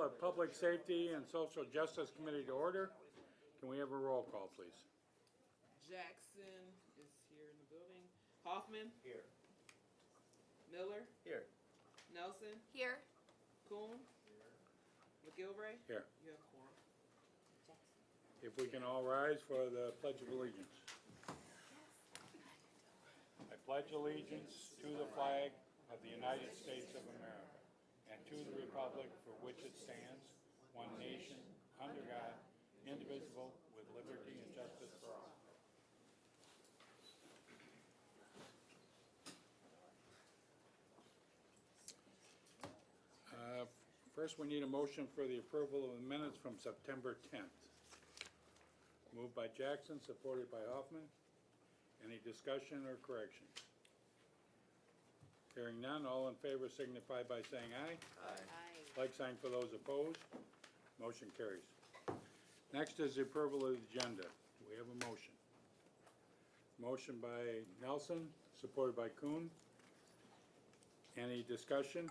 of Public Safety and Social Justice Committee to order. Can we have a roll call, please? Jackson is here in the building. Hoffman? Here. Miller? Here. Nelson? Here. Kuhn? McGilvray? Here. You have quorum. If we can all rise for the Pledge of Allegiance. I pledge allegiance to the flag of the United States of America and to the republic for which it stands, one nation, under God, indivisible, with liberty and justice for all. First, we need a motion for the approval of the minutes from September 10th. Moved by Jackson, supported by Hoffman. Any discussion or corrections? Hearing none, all in favor signify by saying aye. Aye. Like sign for those opposed. Motion carries. Next is the approval of the agenda. Do we have a motion? Motion by Nelson, supported by Kuhn. Any discussion?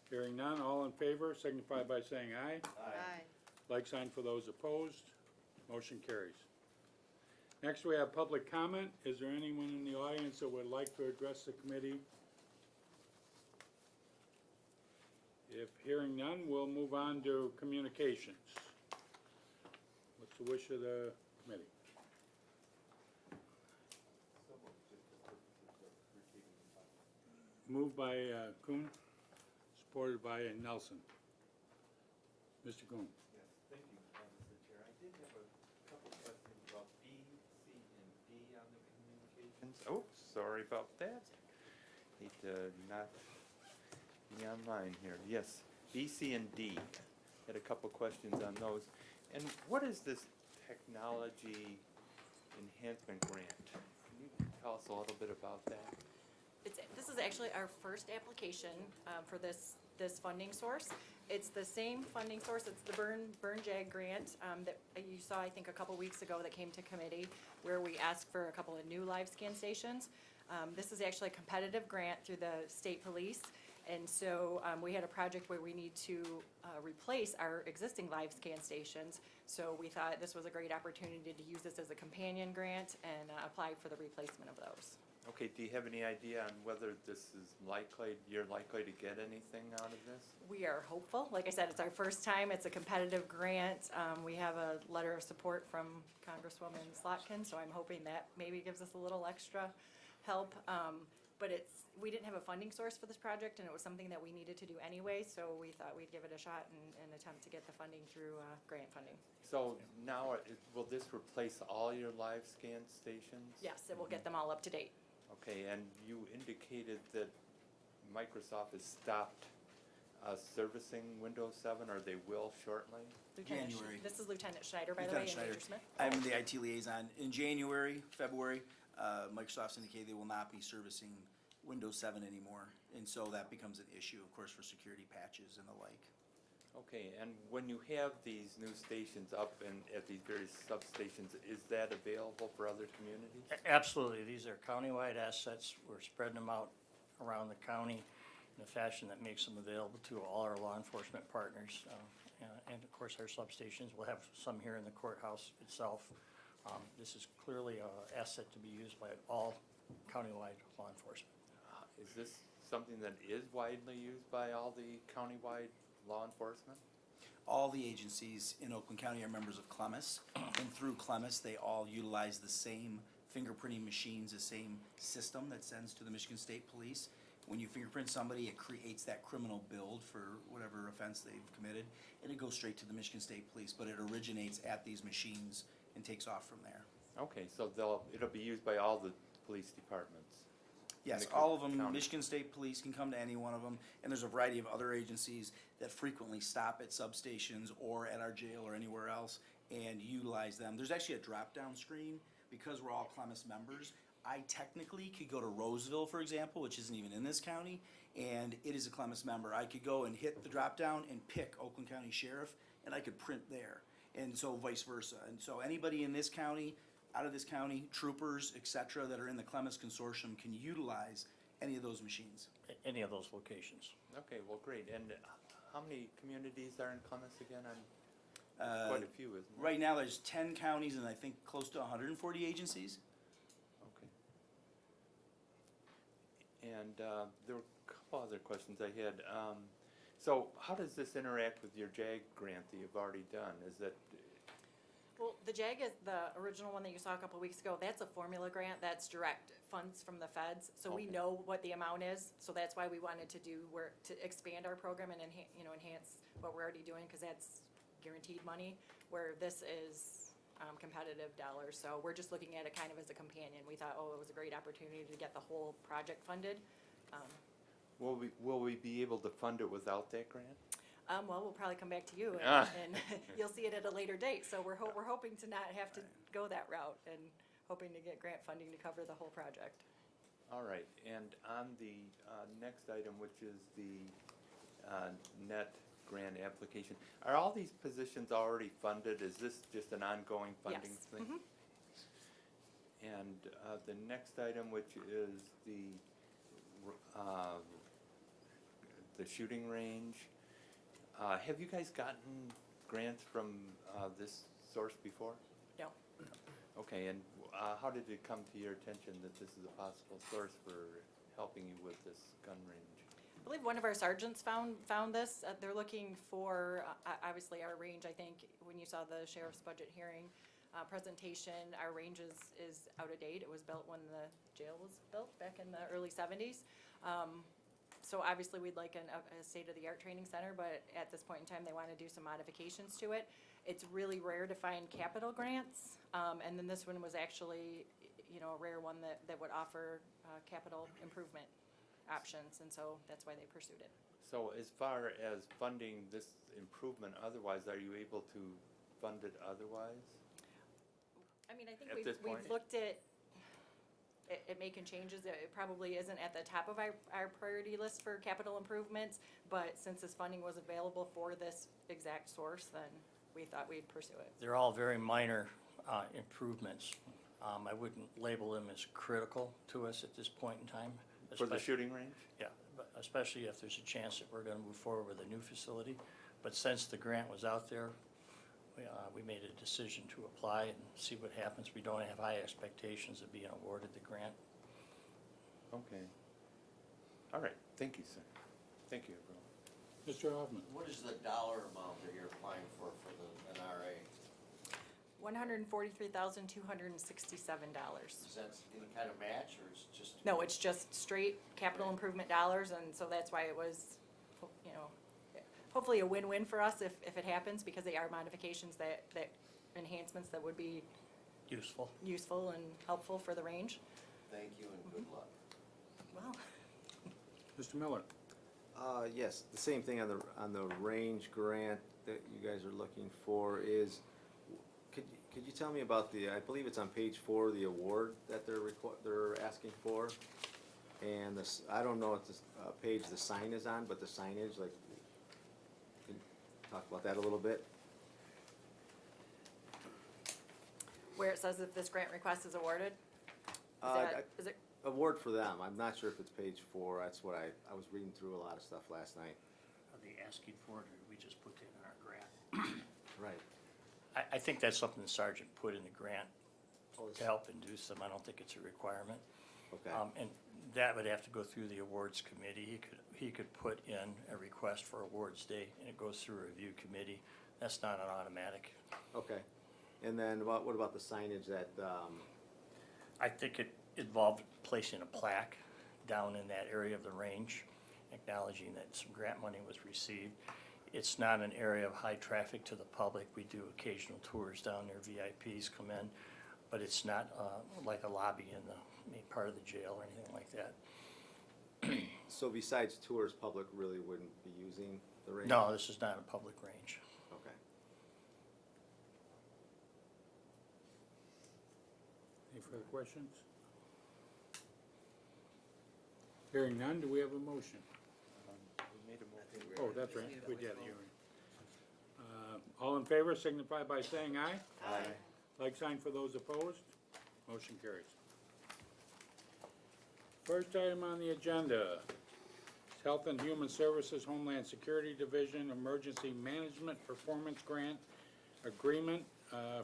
Hearing none, all in favor signify by saying aye. Aye. Like sign for those opposed. Motion carries. Next, we have public comment. Is there anyone in the audience that would like to address the committee? If hearing none, we'll move on to communications. What's the wish of the committee? Moved by Kuhn, supported by Nelson. Mr. Kuhn. Yes, thank you, Mr. Chair. I did have a couple questions about B, C, and D on the communications. Oh, sorry about that. Need to not be online here. Yes, B, C, and D. Had a couple questions on those. And what is this technology enhancement grant? Can you tell us a little bit about that? This is actually our first application for this funding source. It's the same funding source. It's the Burn Jag grant that you saw, I think, a couple weeks ago that came to committee, where we asked for a couple of new live scan stations. This is actually a competitive grant through the state police. And so we had a project where we need to replace our existing live scan stations. So we thought this was a great opportunity to use this as a companion grant and apply for the replacement of those. Okay, do you have any idea on whether this is you're likely to get anything out of this? We are hopeful. Like I said, it's our first time. It's a competitive grant. We have a letter of support from Congresswoman Slotkin, so I'm hoping that maybe gives us a little extra help. But we didn't have a funding source for this project, and it was something that we needed to do anyway, so we thought we'd give it a shot and attempt to get the funding through grant funding. So now, will this replace all your live scan stations? Yes, it will get them all up to date. Okay, and you indicated that Microsoft has stopped servicing Windows 7, or they will shortly? January. This is Lieutenant Schneider, by the way, and Lieutenant Major Smith. I'm the IT liaison. In January, February, Microsoft's indicated they will not be servicing Windows 7 anymore. And so that becomes an issue, of course, for security patches and the like. Okay, and when you have these new stations up and at these various substations, is that available for other communities? Absolutely. These are countywide assets. We're spreading them out around the county in a fashion that makes them available to all our law enforcement partners. And of course, our substations, we'll have some here in the courthouse itself. This is clearly an asset to be used by all countywide law enforcement. Is this something that is widely used by all the countywide law enforcement? All the agencies in Oakland County are members of CLEMIS, and through CLEMIS, they all utilize the same fingerprinting machines, the same system that sends to the Michigan State Police. When you fingerprint somebody, it creates that criminal build for whatever offense they've committed, and it goes straight to the Michigan State Police, but it originates at these machines and takes off from there. Okay, so it'll be used by all the police departments? Yes, the all of them, county. Michigan State Police can come to any one of them, and there's a variety of other agencies that frequently stop at substations or at our jail or anywhere else and utilize them. There's actually a drop-down screen, because we're all CLEMIS members. I technically could go to Roseville, for example, which isn't even in this county, and it is a CLEMIS member. I could go and hit the drop-down and pick Oakland County Sheriff, and I could print there, and so vice versa. And so anybody in this county, out of this county, troopers, et cetera, that are in the CLEMIS consortium can utilize any of those machines. Any of those locations. Okay, well, great. And how many communities are in Clemens again? Uh, Quite a few, isn't it? Right now, there's 10 counties and I think close to 140 agencies. Okay. And there were a couple other questions I had. So how does this interact with your JAG grant that you've already done? Is that, Well, the JAG is the original one that you saw a couple weeks ago. That's a formula grant. That's direct funds from the feds. So we Okay. know what the amount is. So that's why we wanted to do to expand our program and enhance what we're already doing, because that's guaranteed money, where this is competitive dollars. So we're just looking at it kind of as a companion. We thought, oh, it was a great opportunity to get the whole project funded. will we be able to fund it without that grant? Well, we'll probably come back to you Ah. and you'll see it at a later date. So we're hoping to not have to go that route and hoping to get grant funding to cover the whole project. All right, and on the next item, which is the net grant application, are all these positions already funded? Is this just an ongoing funding Yes. thing? Mhm. And the next item, which is the shooting range, have you guys gotten grants from this source before? No. Okay, and how did it come to your attention that this is a possible source for helping you with this gun range? I believe one of our sergeants found this. They're looking for, obviously our range, I think, when you saw the sheriff's budget hearing presentation, our range is out of date. It was built when the jail was built back in the early 70s. So obviously we'd like a state-of-the-art training center, but at this point in time, they want to do some modifications to it. It's really rare to find capital grants, and then this one was actually, a rare one that would offer capital improvement options, and so that's why they pursued it. So as far as funding this improvement otherwise, are you able to fund it otherwise? I mean, I think At this we've point? looked at making changes. It probably isn't at the top of our priority list for capital improvements, but since this funding was available for this exact source, then we thought we'd pursue it. They're all very minor improvements. I wouldn't label them as critical to us at this point in time. For the especially- shooting range? Yeah, but especially if there's a chance that we're gonna move forward with a new facility. But since the grant was out there, we made a decision to apply and see what happens. We don't have high expectations of being awarded the grant. Okay. All right, thank you, sir. Thank you, everyone. Mr. Hoffman? What is the dollar amount that you're applying for the NRA? $143,267. Is that any kind of match, or is it just? No, it's just straight capital improvement dollars, and so that's why it was, hopefully a win-win for us if it happens, because they are modifications that enhancements that would be Useful. useful and helpful for the range. Thank you and good luck. Well, Mr. Miller? Yes, the same thing on the range grant that you guys are looking for is, could you tell me about I believe it's on page 4, the award that they're asking for? And this, I don't know what this page the sign is on, but the signage, like, can you talk about that a little bit? where it says if this grant request is awarded? Is it, Award for them, I'm not sure if it's page 4, that's what I was reading through a lot of stuff last night. Are they asking for it, or did we just put it in our grant? Right. I think that's something the sergeant put in the grant Oh, to help induce them. I don't think it's a requirement. Okay, And that would have to go through the awards committee. He could put in a request for awards day, and it goes through a review committee. That's not an automatic. okay. And then what about the signage that, I think it involved placing a plaque down in that area of the range, acknowledging that some grant money was received. It's not an area of high traffic to the public. We do occasional tours down there, VIPs come in, but it's not like a lobby in the main part of the jail or anything like that. so besides tours, public really wouldn't be using the range? No, this is not a public range. Okay. Any further questions? Hearing none, do we have a motion? We made a motion. Oh, that's right, we did. All in favor signify by saying aye. Aye. Like sign for those opposed. Motion carries. First item on the agenda is Health and Human Services Homeland Security Division Emergency Management Performance Grant Agreement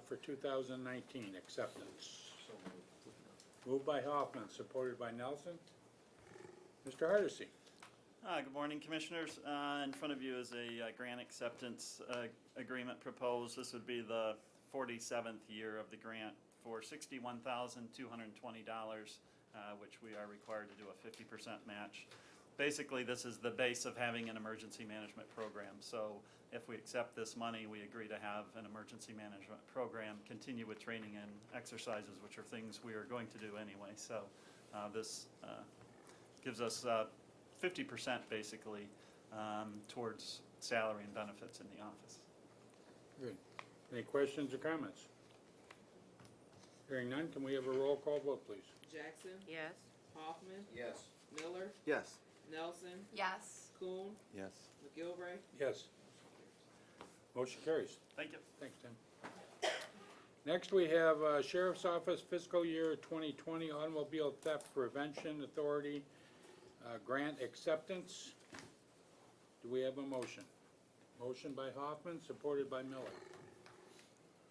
for 2019 acceptance. Moved by Hoffman, supported by Nelson. Mr. Hardesty. Good morning, Commissioners. In front of you is a grant acceptance agreement proposed. This would be the 47th year of the grant for $61,220, which we are required to do a 50% match. Basically, this is the base of having an emergency management program. So if we accept this money, we agree to have an emergency management program, continue with training and exercises, which are things we are going to do anyway. So this gives us 50% basically towards salary and benefits in the office. Good. Any questions or comments? Hearing none, can we have a roll call vote, please? Jackson, Yes. Hoffman, Yes. Miller, Yes. Nelson, Yes. Kuhn, Yes. McGilvray. Yes. Motion carries. Thank you. Thanks, Tim. Next, we have Sheriff's Office Fiscal Year 2020 Automobile Theft Prevention Authority Grant Acceptance. Do we have a motion? Motion by Hoffman, supported by Miller.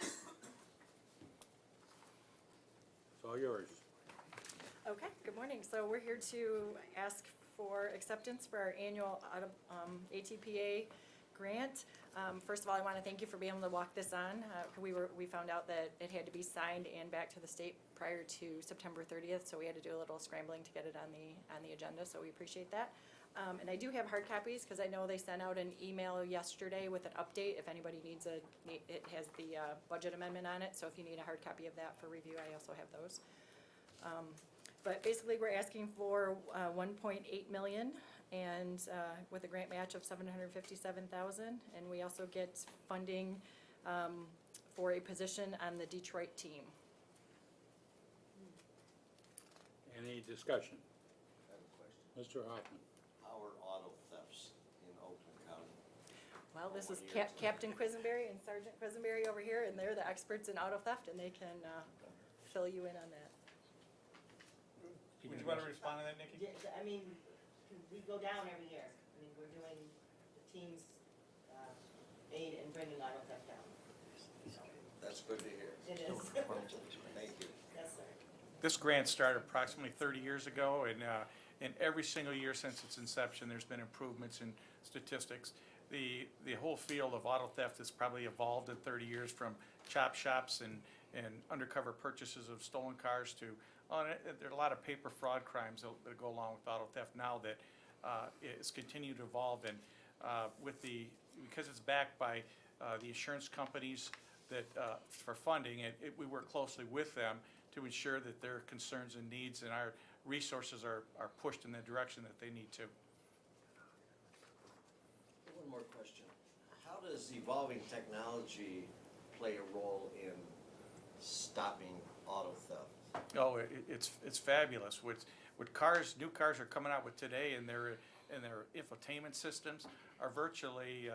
It's all yours. Okay, good morning. So we're here to ask for acceptance for our annual ATPA grant. First of all, I want to thank you for being able to walk this on. We found out that it had to be signed and back to the state prior to September 30th, so we had to do a little scrambling to get it on the agenda, so we appreciate that. And I do have hard copies, because I know they sent out an email yesterday with an update. If anybody needs it has the budget amendment on it, so if you need a hard copy of that for review, I also have those. But basically, we're asking for 1.8 million, and with a grant match of 757,000, and we also get funding for a position on the Detroit team. Any discussion? I have a question. Mr. Hoffman. How are auto thefts in Oakland County? Well, this is What year is it? Captain Quisenberry and Sergeant Quisenberry over here, and they're the experts in auto theft, and they can fill you in on that. Would you want to respond to that, Nikki? Yeah, I mean, we go down every year. I mean, we're doing the team's aid in bringing auto theft down. That's good to hear. It is. Thank you. Yes, sir. This grant started approximately 30 years ago, and every single year since its inception, there's been improvements in statistics. The whole field of auto theft has probably evolved in 30 years from chop shops and undercover purchases of stolen cars to, there are a lot of paper fraud crimes that go along with auto theft now that it's continued to evolve. And because it's backed by the insurance companies that for funding, we work closely with them to ensure that their concerns and needs and our resources are pushed in the direction that they need to. One more question. How does evolving technology play a role in stopping auto theft? Oh, it's fabulous. With new cars are coming out with today, and their infotainment systems are virtually,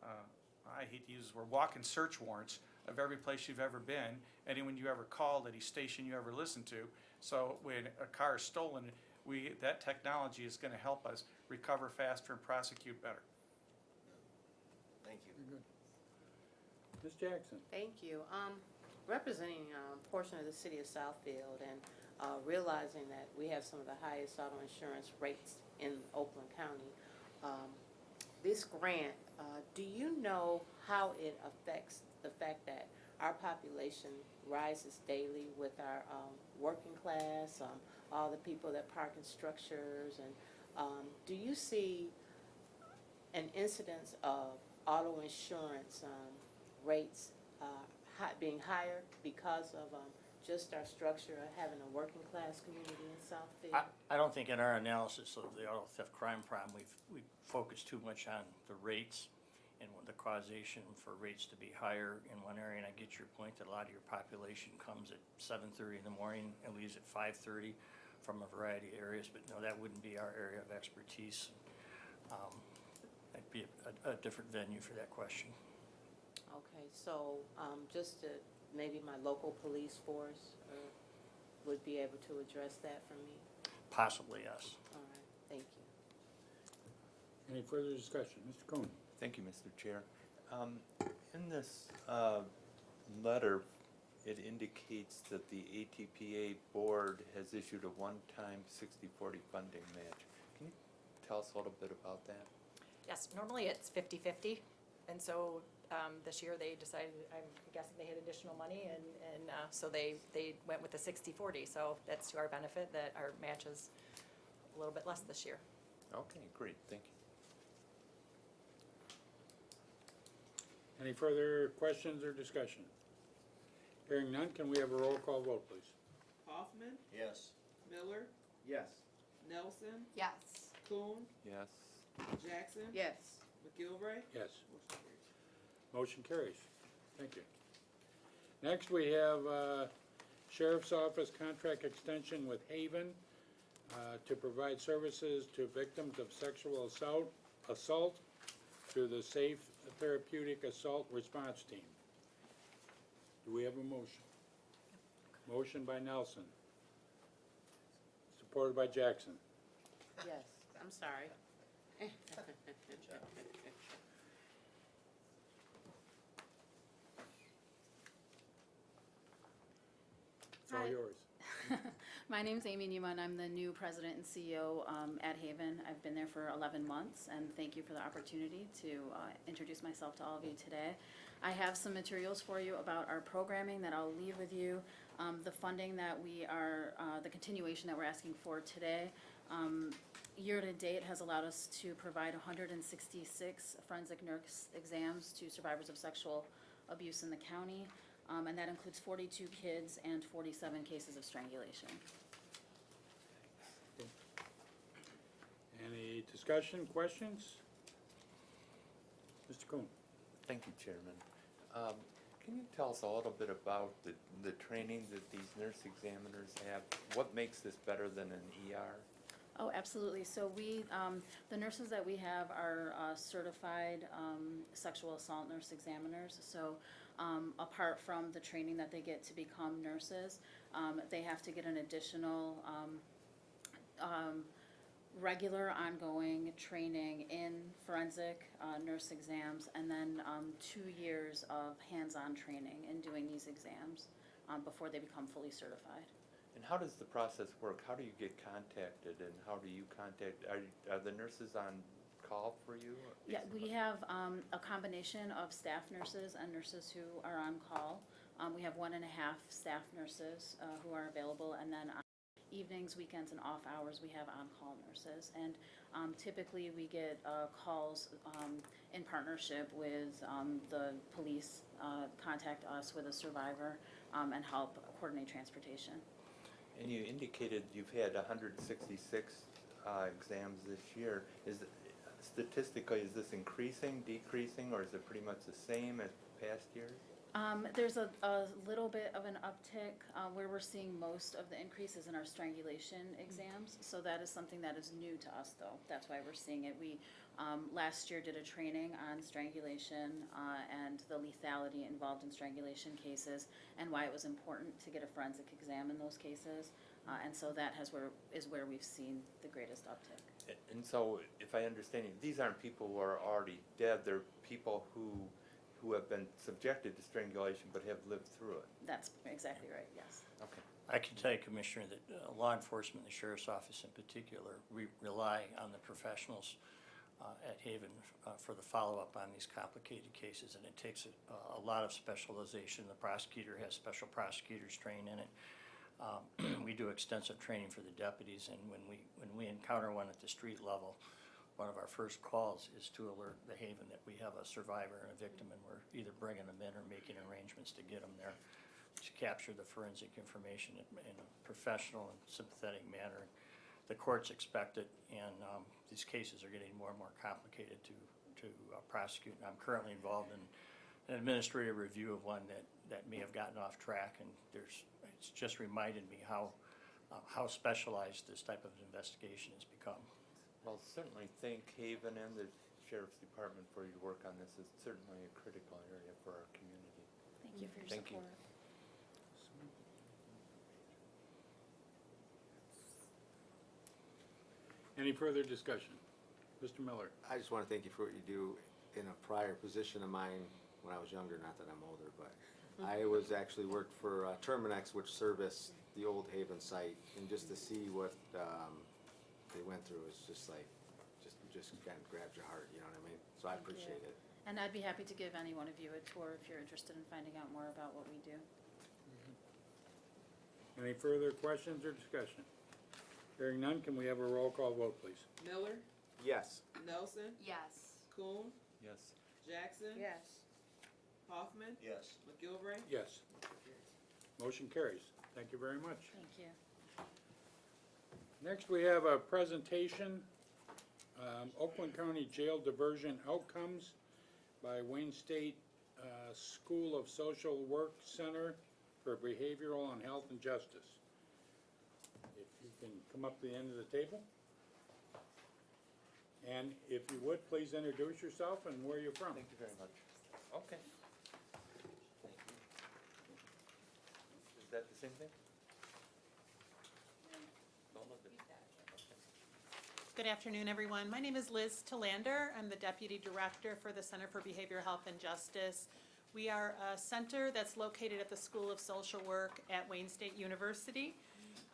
I hate to use this word, walking search warrants of every place you've ever been, anyone you ever called, any station you ever listened to. So when a car is stolen, that technology is going to help us recover faster and prosecute better. Thank you. Ms. Jackson. Thank you. Representing a portion of the city of Southfield and realizing that we have some of the highest auto insurance rates in Oakland County, this grant, do you know how it affects the fact that our population rises daily with our working class, all the people that park in structures, and do you see an incidence of auto insurance rates being higher because of just our structure of having a working class community in Southfield? I don't think in our analysis of the auto theft crime problem, we focused too much on the rates and the causation for rates to be higher in one area. And I get your point that a lot of your population comes at 7:30 in the morning and leaves at 5:30 from a variety of areas, but no, that wouldn't be our area of expertise. That'd be a different venue for that question. Okay, so just to, maybe my local police force would be able to address that for me? possibly yes. All right, thank you. Any further discussion? Mr. Coon? Thank you, Mr. Chair. In this letter, it indicates that the ATPA board has issued a one-time 60/40 funding match. Can you tell us a little bit about that? Yes, normally it's 50/50, and so this year they decided, I'm guessing they had additional money, and so they went with the 60/40. So that's to our benefit that our match is a little bit less this year. Okay, great, thank you. Any further questions or discussion? Hearing none, can we have a roll call vote, please? Hoffman, Yes. Miller, Yes. Nelson, Yes. Kuhn, Yes. Jackson. Yes. McGilvray. Yes. Motion carries. Motion carries. Thank you. Next, we have Sheriff's Office contract extension with Haven to provide services to victims of sexual assault through the Safe Therapeutic Assault Response Team. Do we have a motion? Motion by Nelson. Supported by Jackson. Yes, I'm sorry. It's all Hi. yours. My name's Amy Neiman. I'm the new president and CEO at Haven. I've been there for 11 months, and thank you for the opportunity to introduce myself to all of you today. I have some materials for you about our programming that I'll leave with you. The funding that we are, the continuation that we're asking for today, year to date has allowed us to provide 166 forensic nurse exams to survivors of sexual abuse in the county. And that includes 42 kids and 47 cases of strangulation. Any discussion, questions? Mr. Coon? Thank you, Chairman. Can you tell us a little bit about the training that these nurse examiners have? What makes this better than an ER? Oh, absolutely. So we, the nurses that we have are certified sexual assault nurse examiners. So apart from the training that they get to become nurses, they have to get an additional regular ongoing training in forensic nurse exams, and then 2 years of hands-on training in doing these exams before they become fully certified. And how does the process work? How do you get contacted, and how do you contact, are the nurses on call for you? Yeah, we have a combination of staff nurses and nurses who are on call. We have 1.5 staff nurses who are available, and then on evenings, weekends, and off hours, we have on-call nurses. And typically, we get calls in partnership with the police, contact us with a survivor, and help coordinate transportation. And you indicated you've had 166 exams this year. Statistically, is this increasing, decreasing, or is it pretty much the same as past years? There's a little bit of an uptick. Where we're seeing most of the increase is in our strangulation exams. So that is something that is new to us, though. That's why we're seeing it. We last year did a training on strangulation and the lethality involved in strangulation cases, and why it was important to get a forensic exam in those cases. And so that is where we've seen the greatest uptick. And so, if I understand you, these aren't people who are already dead. They're people who have been subjected to strangulation but have lived through it. That's exactly right, yes. Okay. I can tell you, Commissioner, that law enforcement, the Sheriff's Office in particular, we rely on the professionals at Haven for the follow-up on these complicated cases, and it takes a lot of specialization. The prosecutor has special prosecutors trained in it. We do extensive training for the deputies, and when we encounter one at the street level, one of our first calls is to alert the Haven that we have a survivor and a victim, and we're either bringing them in or making arrangements to get them there to capture the forensic information in a professional and sympathetic manner. The courts expect it, and these cases are getting more and more complicated to prosecute. And I'm currently involved in an administrative review of one that may have gotten off track, and it's just reminded me how specialized this type of investigation has become. Well, certainly thank Haven and the Sheriff's Department for your work on this. It's certainly a critical area for our community. Thank you for your Thank you. support. Any further discussion? Mr. Miller? I just want to thank you for what you do. In a prior position of mine, when I was younger, not that I'm older, but I was actually worked for Terminex, which serviced the Old Haven site, and just to see what they went through is just like, just kind of grabs your heart, you know what I mean? So I appreciate it. And I'd be happy to give any one of you a tour if you're interested in finding out more about what we do. Any further questions or discussion? Hearing none, can we have a roll call vote, please? Miller, Yes. Nelson, Yes. Kuhn, Yes. Jackson. Yes. Hoffman, Yes. McGilvray. Yes. Motion carries. Thank you very much. Thank you. Next, we have a presentation, Oakland County Jail Diversion Outcomes by Wayne State School of Social Work Center for Behavioral and Health and Justice. If you can come up to the end of the table. And if you would, please introduce yourself and where you're from. Thank you very much. Okay. Thank you. Is that the same thing? Don't look at it. Okay. Good afternoon, everyone. My name is Liz Talander. I'm the Deputy Director for the Center for Behavioral Health and Justice. We are a center that's located at the School of Social Work at Wayne State University.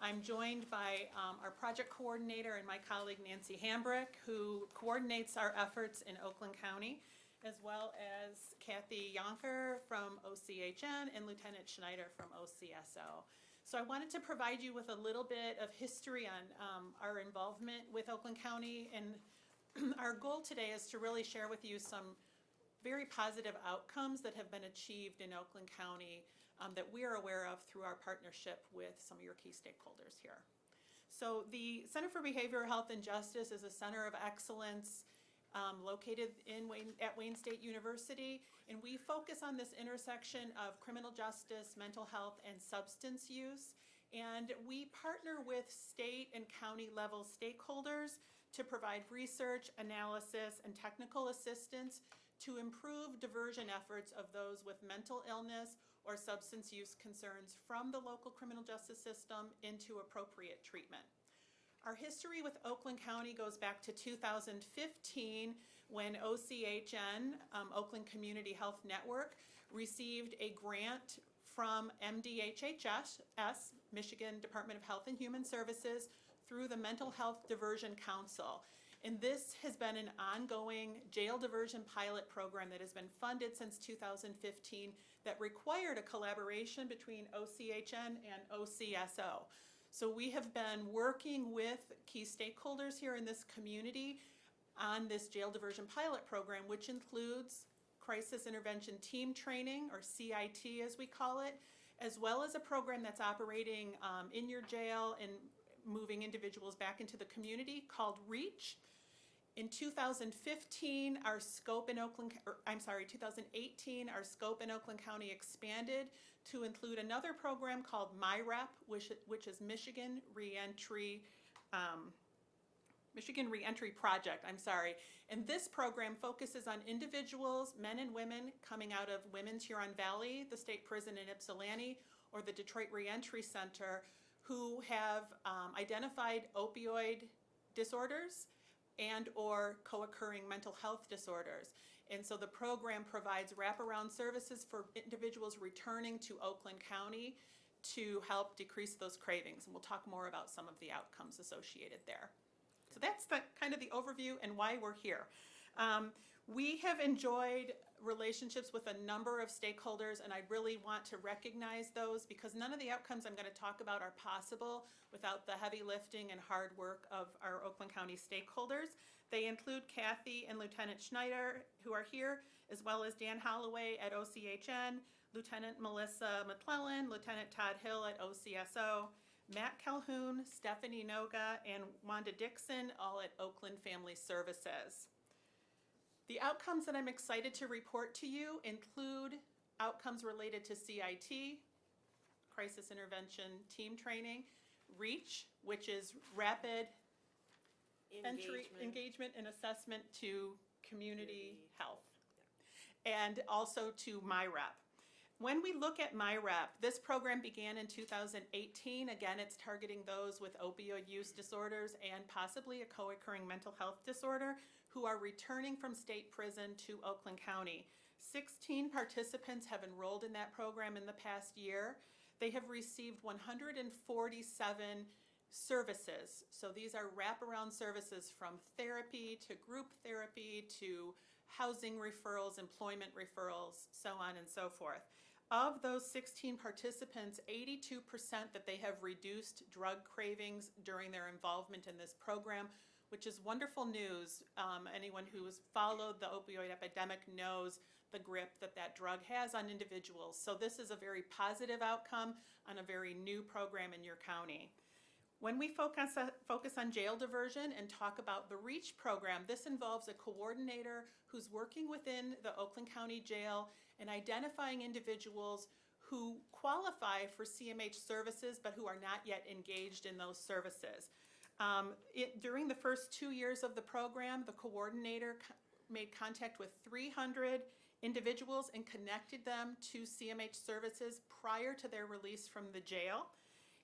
I'm joined by our project coordinator and my colleague Nancy Hambrick, who coordinates our efforts in Oakland County, as well as Kathy Yonker from OCHN and Lieutenant Schneider from OCSO. So I wanted to provide you with a little bit of history on our involvement with Oakland County, and our goal today is to really share with you some very positive outcomes that have been achieved in Oakland County that we are aware of through our partnership with some of your key stakeholders here. So the Center for Behavioral Health and Justice is a center of excellence located at Wayne State University, and we focus on this intersection of criminal justice, mental health, and substance use. And we partner with state and county level stakeholders to provide research, analysis, and technical assistance to improve diversion efforts of those with mental illness or substance use concerns from the local criminal justice system into appropriate treatment. Our history with Oakland County goes back to 2015 when OCHN, Oakland Community Health Network, received a grant from MDHHS, Michigan Department of Health and Human Services, through the Mental Health Diversion Council. And this has been an ongoing jail diversion pilot program that has been funded since 2015 that required a collaboration between OCHN and OCSO. So we have been working with key stakeholders here in this community on this jail diversion pilot program, which includes crisis intervention team training, or CIT as we call it, as well as a program that's operating in your jail and moving individuals back into the community called REACH. In 2018, our scope in Oakland County expanded to include another program called MyRep, which is Michigan Reentry Project, And this program focuses on individuals, men and women, coming out of Women's Huron Valley, the state prison in Ypsilanti, or the Detroit Reentry Center, who have identified opioid disorders and or co-occurring mental health disorders. And so the program provides wraparound services for individuals returning to Oakland County to help decrease those cravings. And we'll talk more about some of the outcomes associated there. So that's the kind of the overview and why we're here. We have enjoyed relationships with a number of stakeholders, and I really want to recognize those because none of the outcomes I'm going to talk about are possible without the heavy lifting and hard work of our Oakland County stakeholders. They include Kathy and Lieutenant Schneider, who are here, as well as Dan Holloway at OCHN, Lieutenant Melissa McClellan, Lieutenant Todd Hill at OCSO, Matt Calhoun, Stephanie Noga, and Wanda Dixon, all at Oakland Family Services. The outcomes that I'm excited to report to you include outcomes related to CIT, Crisis Intervention Team Training, REACH, which is Rapid Entry Engagement and Assessment to Community Health, and also to MyRep. When we look at MyRep, this program began in 2018. Again, it's targeting those with opioid use disorders and possibly a co-occurring mental health disorder who are returning from state prison to Oakland County. 16 participants have enrolled in that program in the past year. They have received 147 services. So these are wraparound services from therapy to group therapy to housing referrals, employment referrals, so on and so forth. Of those 16 participants, 82% that they have reduced drug cravings during their involvement in this program, which is wonderful news. Anyone who has followed the opioid epidemic knows the grip that that drug has on individuals. So this is a very positive outcome on a very new program in your county. When we focus on jail diversion and talk about the REACH program, this involves a coordinator who's working within the Oakland County Jail and identifying individuals who qualify for CMH services but who are not yet engaged in those services. During the first 2 years of the program, the coordinator made contact with 300 individuals and connected them to CMH services prior to their release from the jail.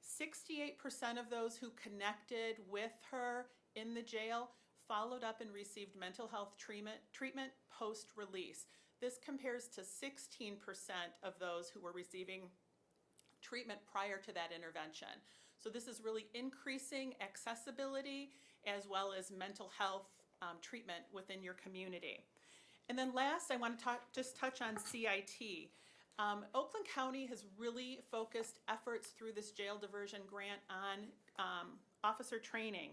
68% of those who connected with her in the jail followed up and received mental health treatment post-release. This compares to 16% of those who were receiving treatment prior to that intervention. So this is really increasing accessibility as well as mental health treatment within your community. And then last, I want to just touch on CIT. Oakland County has really focused efforts through this jail diversion grant on officer training.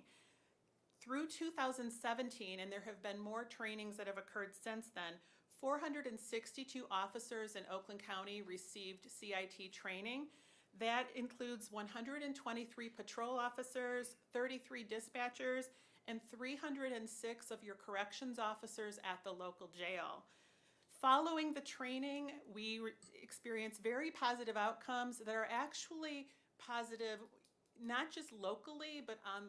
Through 2017, and there have been more trainings that have occurred since then, 462 officers in Oakland County received CIT training. That includes 123 patrol officers, 33 dispatchers, and 306 of your corrections officers at the local jail. Following the training, we experienced very positive outcomes that are actually positive not just locally, but on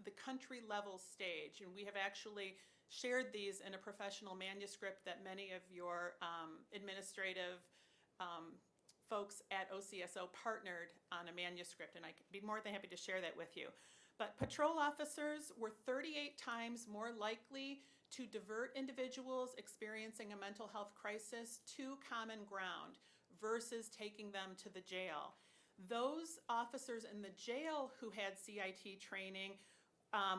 the country level stage. And we have actually shared these in a professional manuscript that many of your administrative folks at OCSO partnered on a manuscript, and I'd be more than happy to share that with you. But patrol officers were 38 times more likely to divert individuals experiencing a mental health crisis to common ground versus taking them to the jail. Those officers in the jail who had CIT training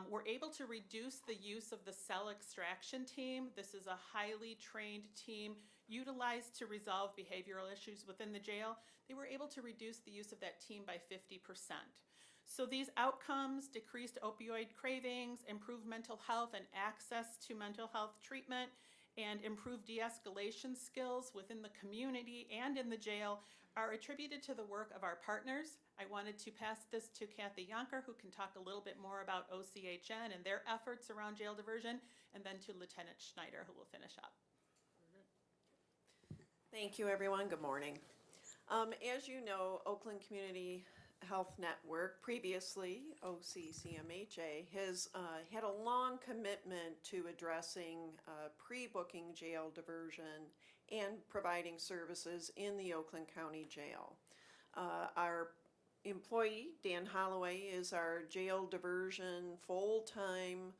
were able to reduce the use of the cell extraction team. This is a highly trained team utilized to resolve behavioral issues within the jail. They were able to reduce the use of that team by 50%. So these outcomes, decreased opioid cravings, improved mental health and access to mental health treatment, and improved de-escalation skills within the community and in the jail are attributed to the work of our partners. I wanted to pass this to Kathy Yonker, who can talk a little bit more about OCHN and their efforts around jail diversion, and then to Lieutenant Schneider, who will finish up. Thank you, everyone. Good morning. As you know, Oakland Community Health Network, previously OCCMHA, has had a long commitment to addressing pre-booking jail diversion and providing services in the Oakland County Jail. Our employee, Dan Holloway, is our jail diversion full-time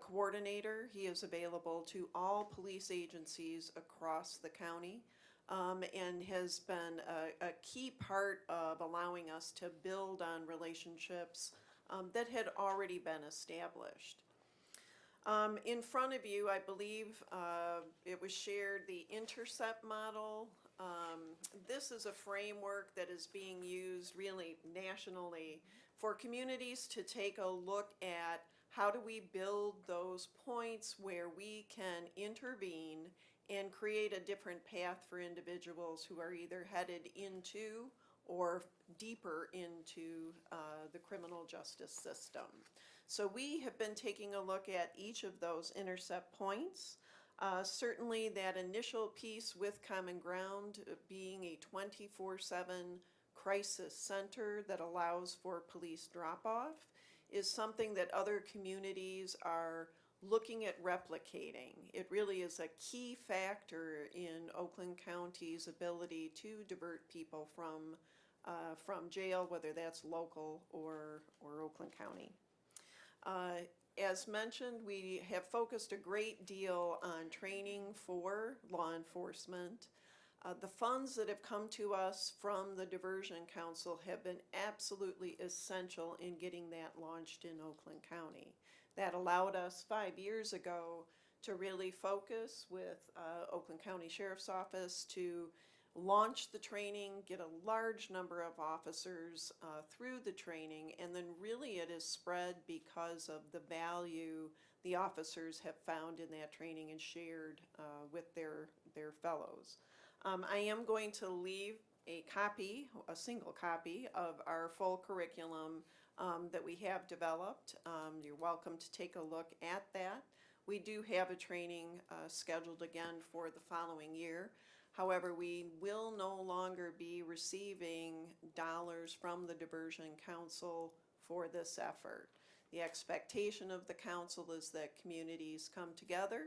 coordinator. He is available to all police agencies across the county. And has been a key part of allowing us to build on relationships that had already been established. In front of you, I believe it was shared, the Intercept model. This is a framework that is being used really nationally for communities to take a look at how do we build those points where we can intervene and create a different path for individuals who are either headed into or deeper into the criminal justice system. So we have been taking a look at each of those intercept points. Certainly that initial piece with Common Ground being a 24/7 crisis center that allows for police drop-off is something that other communities are looking at replicating. It really is a key factor in Oakland County's ability to divert people from jail, whether that's local or Oakland County. As mentioned, we have focused a great deal on training for law enforcement. The funds that have come to us from the Diversion Council have been absolutely essential in getting that launched in Oakland County. That allowed us 5 years ago to really focus with Oakland County Sheriff's Office to launch the training, get a large number of officers through the training, and then really it is spread because of the value the officers have found in that training and shared with their fellows. I am going to leave a single copy of our full curriculum that we have developed. You're welcome to take a look at that. We do have a training scheduled again for the following year. However, we will no longer be receiving dollars from the Diversion Council for this effort. The expectation of the council is that communities come together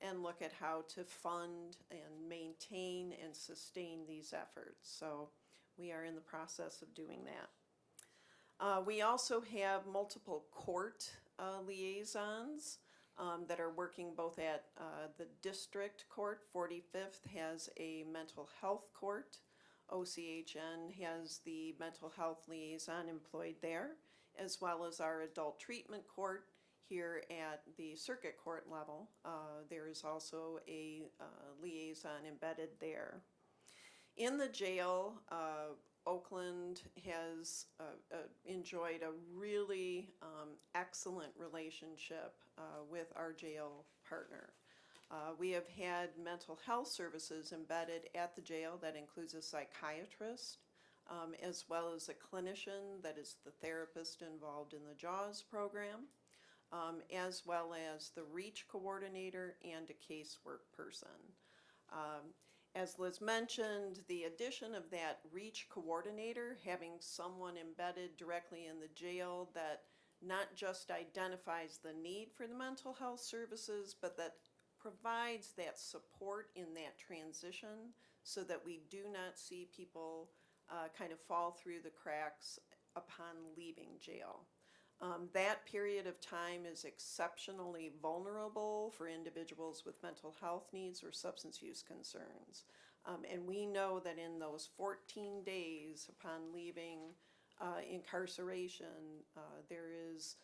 and look at how to fund and maintain and sustain these efforts. So we are in the process of doing that. We also have multiple court liaisons that are working both at the district court. 45th has a mental health court. OCHN has the mental health liaison employed there, as well as our adult treatment court here at the circuit court level. There is also a liaison embedded there. In the jail, Oakland has enjoyed a really excellent relationship with our jail partner. We have had mental health services embedded at the jail that includes a psychiatrist, as well as a clinician that is the therapist involved in the JAWS program, as well as the REACH coordinator and a casework person. As Liz mentioned, the addition of that REACH coordinator, having someone embedded directly in the jail that not just identifies the need for the mental health services, but that provides that support in that transition so that we do not see people kind of fall through the cracks upon leaving jail. That period of time is exceptionally vulnerable for individuals with mental health needs or substance use concerns. And we know that in those 14 days upon leaving incarceration, there is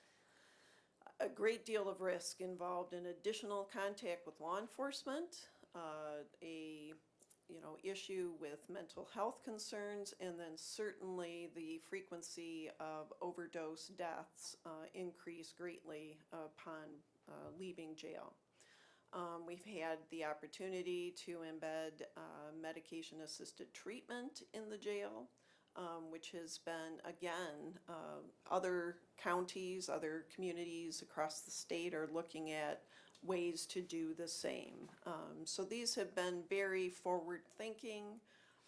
a great deal of risk involved in additional contact with law enforcement, issue with mental health concerns, and then certainly the frequency of overdose deaths increase greatly upon leaving jail. We've had the opportunity to embed medication-assisted treatment in the jail, which has been, again, other counties, other communities across the state are looking at ways to do the same. So these have been very forward-thinking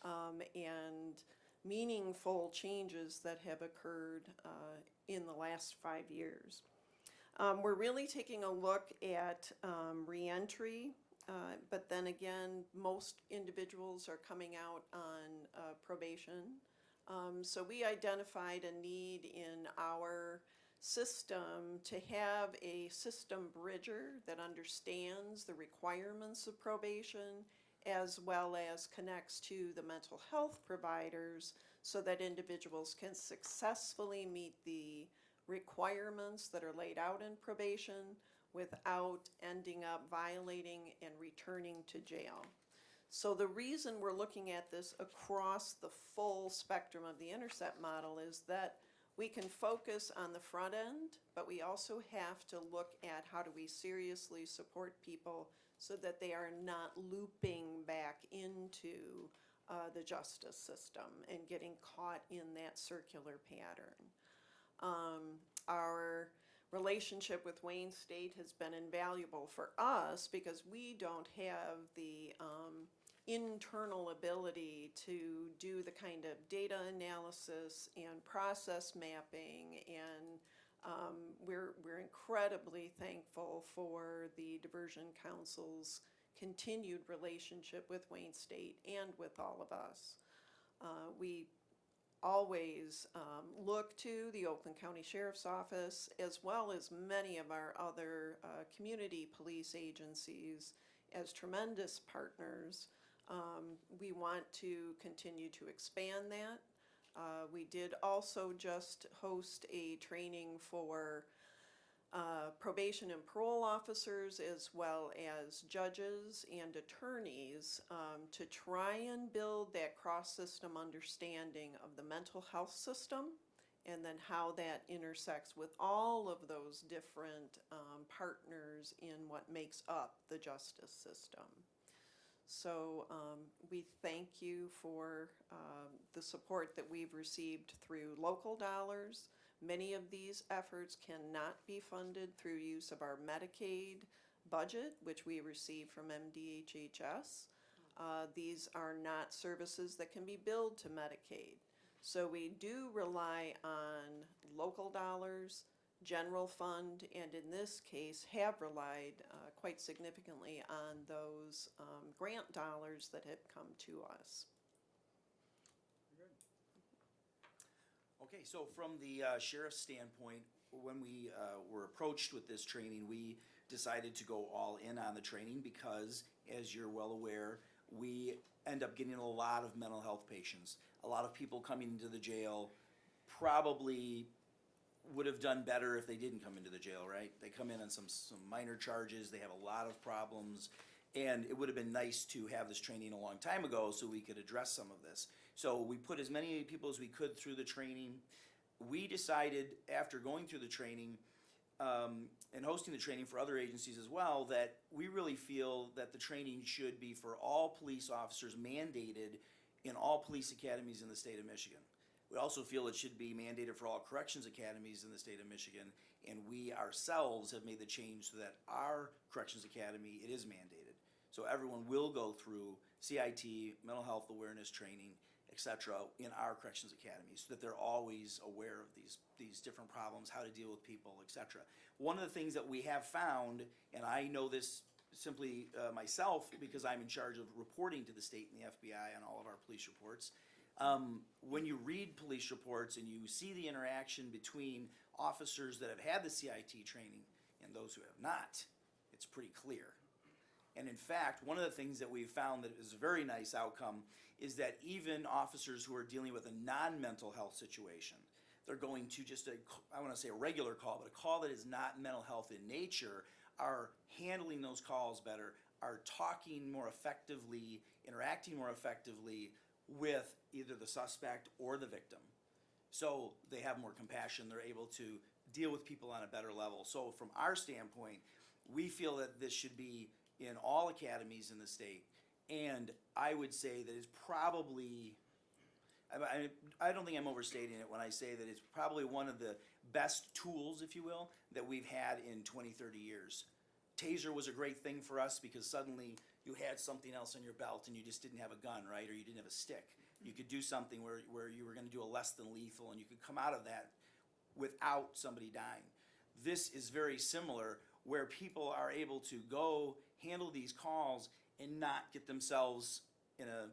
and meaningful changes that have occurred in the last 5 years. We're really taking a look at reentry, but then again, most individuals are coming out on probation. So we identified a need in our system to have a system bridger that understands the requirements of probation as well as connects to the mental health providers so that individuals can successfully meet the requirements that are laid out in probation without ending up violating and returning to jail. So the reason we're looking at this across the full spectrum of the Intercept model is that we can focus on the front end, but we also have to look at how do we seriously support people so that they are not looping back into the justice system and getting caught in that circular pattern. Our relationship with Wayne State has been invaluable for us because we don't have the internal ability to do the kind of data analysis and process mapping and We're incredibly thankful for the Diversion Council's continued relationship with Wayne State and with all of us. We always look to the Oakland County Sheriff's Office as well as many of our other community police agencies as tremendous partners. We want to continue to expand that. We did also just host a training for probation and parole officers as well as judges and attorneys to try and build that cross-system understanding of the mental health system and then how that intersects with all of those different partners in what makes up the justice system. So we thank you for the support that we've received through local dollars. Many of these efforts cannot be funded through use of our Medicaid budget, which we receive from MDHHS. These are not services that can be billed to Medicaid. So we do rely on local dollars, general fund, and in this case have relied quite significantly on those grant dollars that have come to us. Okay, so from the sheriff's standpoint, when we were approached with this training, we decided to go all in on the training because, as you're well aware, we end up getting a lot of mental health patients. A lot of people coming into the jail probably would have done better if they didn't come into the jail, right? They come in on some minor charges, they have a lot of problems, and it would have been nice to have this training a long time ago so we could address some of this. So we put as many people as we could through the training. We decided, after going through the training and hosting the training for other agencies as well, that we really feel that the training should be for all police officers, mandated in all police academies in the state of Michigan. We also feel it should be mandated for all corrections academies in the state of Michigan, and we ourselves have made the change so that our corrections academy, it is mandated. So everyone will go through CIT, mental health awareness training, etc. in our corrections academy, so that they're always aware of these different problems, how to deal with people, etc. One of the things that we have found, and I know this simply myself because I'm in charge of reporting to the state and the FBI on all of our police reports, when you read police reports and you see the interaction between officers that have had the CIT training and those who have not, it's pretty clear. And in fact, one of the things that we've found that is a very nice outcome is that even officers who are dealing with a non-mental health situation, they're going to just I want to say a regular call, but a call that is not mental health in nature, are handling those calls better, are talking more effectively, interacting more effectively with either the suspect or the victim. So they have more compassion, they're able to deal with people on a better level. So from our standpoint, we feel that this should be in all academies in the state, and I would say that it's probably, I don't think I'm overstating it when I say that it's probably one of the best tools, if you will, that we've had in 20, 30 years. Taser was a great thing for us because suddenly you had something else in your belt and you just didn't have a gun, right? Or you didn't have a stick. You could do something where you were going to do a less than lethal and you could come out of that without somebody dying. This is very similar, where people are able to go handle these calls and not get themselves in a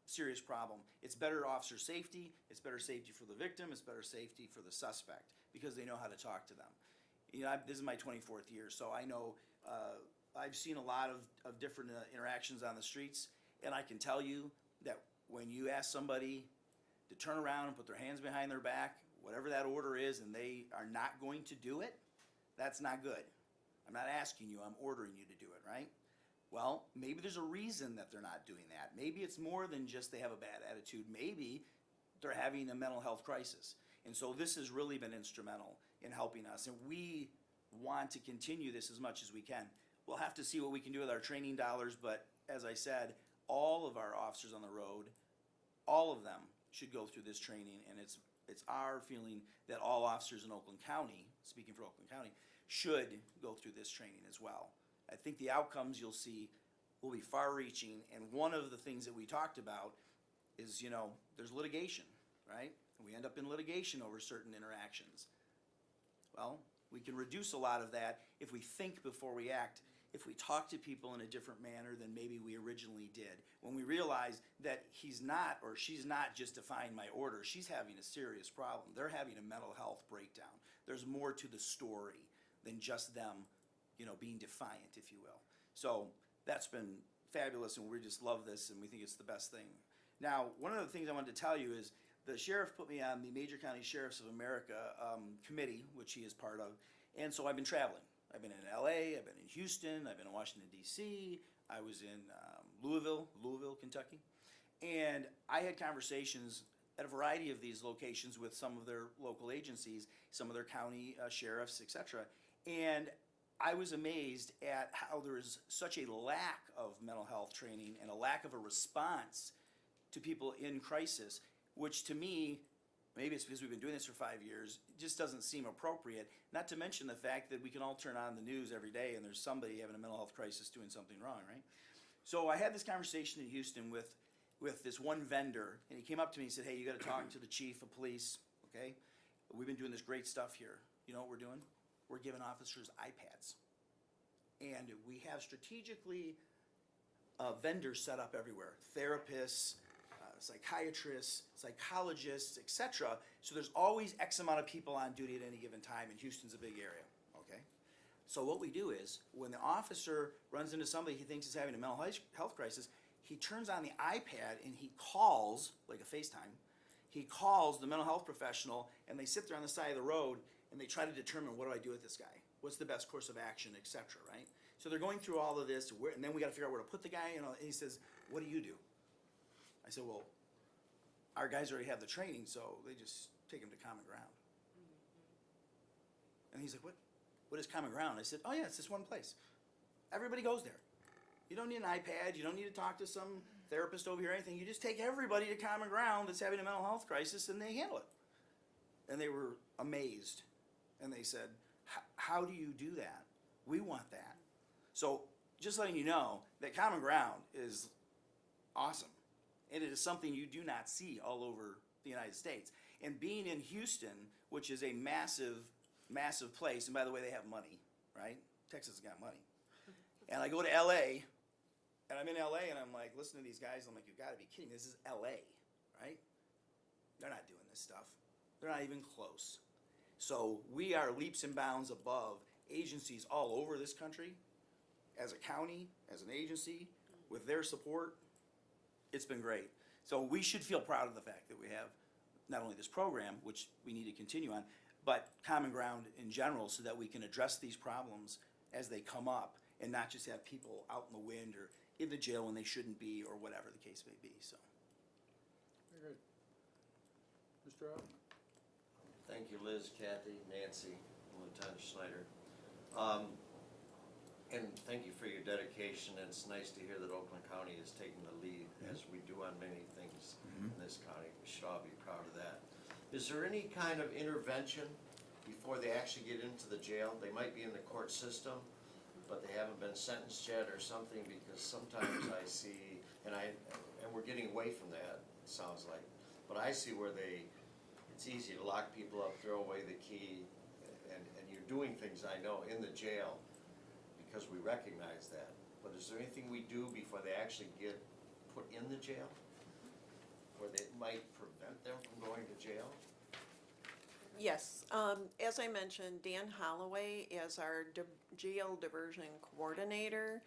serious problem. It's better officer safety, it's better safety for the victim, it's better safety for the suspect because they know how to talk to them. You know, this is my 24th year, so I know I've seen a lot of different interactions on the streets, and I can tell you that when you ask somebody to turn around and put their hands behind their back, whatever that order is, and they are not going to do it, that's not good. I'm not asking you, I'm ordering you to do it, right? Well, maybe there's a reason that they're not doing that. Maybe it's more than just they have a bad attitude. Maybe they're having a mental health crisis. And so this has really been instrumental in helping us. And we want to continue this as much as we can. We'll have to see what we can do with our training dollars, but as I said, all of our officers on the road, all of them should go through this training, and it's our feeling that all officers in Oakland County, speaking for Oakland County, should go through this training as well. I think the outcomes you'll see will be far-reaching, and one of the things that we talked about is, you know, there's litigation, right? We end up in litigation over certain interactions. Well, we can reduce a lot of that if we think before we act, if we talk to people in a different manner than maybe we originally did. When we realize that he's not or she's not just defying my order, she's having a serious problem. They're having a mental health breakdown. There's more to the story than just them, you know, being defiant, if you will. So that's been fabulous, and we just love this, and we think it's the best thing. Now, one of the things I wanted to tell you is the sheriff put me on the Major County Sheriffs of America committee, which he is part of, and so I've been traveling. I've been in LA, I've been in Houston, I've been in Washington DC, I was in Louisville, Kentucky, and I had conversations at a variety of these locations with some of their local agencies, some of their county sheriffs, etc. And I was amazed at how there is such a lack of mental health training and a lack of a response to people in crisis, which to me, maybe it's because we've been doing this for 5 years, just doesn't seem appropriate. Not to mention the fact that we can all turn on the news every day and there's somebody having a mental health crisis doing something wrong, right? So I had this conversation in Houston with this one vendor, and he came up to me and said, hey, you gotta talk to the chief of police, okay? We've been doing this great stuff here. You know what we're doing? We're giving officers iPads. And we have strategically vendors set up everywhere, therapists, psychiatrists, psychologists, etc. So there's always X amount of people on duty at any given time, and Houston's a big area, okay? So what we do is, when the officer runs into somebody he thinks is having a mental health crisis, he turns on the iPad and he calls, like a FaceTime, he calls the mental health professional, and they sit there on the side of the road and they try to determine, what do I do with this guy? What's the best course of action, etc., right? So they're going through all of this, and then we gotta figure out where to put the guy, and he says, what do you do? I said, well, our guys already have the training, so they just take him to Common Ground. And he's like, what is Common Ground? I said, oh yeah, it's this one place. Everybody goes there. You don't need an iPad, you don't need to talk to some therapist over here or anything. You just take everybody to Common Ground that's having a mental health crisis, and they handle it. And they were amazed. And they said, how do you do that? We want that. So just letting you know that Common Ground is awesome. And it is something you do not see all over the United States. And being in Houston, which is a massive, massive place, and by the way, they have money, right? Texas has got money. And I go to LA, and I'm in LA, and I'm like, listen to these guys, I'm like, you've gotta be kidding me, this is LA, right? They're not doing this stuff. They're not even close. So we are leaps and bounds above agencies all over this country, as a county, as an agency, with their support. It's been great. So we should feel proud of the fact that we have not only this program, which we need to continue on, but Common Ground in general, so that we can address these problems as they come up, and not just have people out in the wind or in the jail when they shouldn't be, or whatever the case may be, so. Very good. Mr. Otten? Thank you, Liz, Kathy, Nancy, and Lieutenant Schneider. And thank you for your dedication. It's nice to hear that Oakland County is taking the lead, as we do on many things in this county. We should all be proud of that. Is there any kind of intervention before they actually get into the jail? They might be in the court system, but they haven't been sentenced yet or something, because sometimes I see, and we're getting away from that, it sounds like, but I see where it's easy to lock people up, throw away the key, and you're doing things, I know, in the jail, because we recognize that. But is there anything we do before they actually get put in the jail, where they might prevent them from going to jail? Yes, as I mentioned, Dan Holloway is our jail diversion coordinator.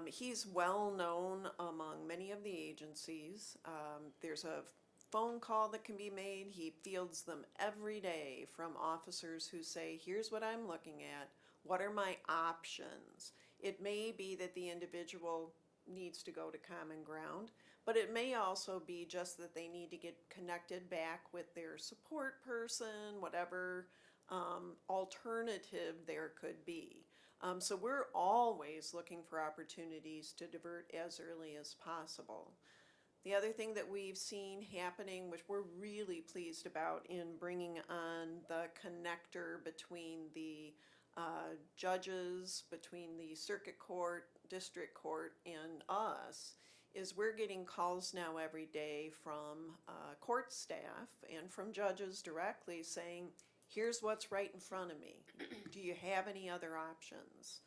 He's well-known among many of the agencies. There's a phone call that can be made. He fields them every day from officers who say, here's what I'm looking at. What are my options? It may be that the individual needs to go to Common Ground, but it may also be just that they need to get connected back with their support person, whatever alternative there could be. So we're always looking for opportunities to divert as early as possible. The other thing that we've seen happening, which we're really pleased about in bringing on the connector between the judges, between the circuit court, district court, and us, is we're getting calls now every day from court staff and from judges directly saying, Here's what's right in front of me. Do you have any other options?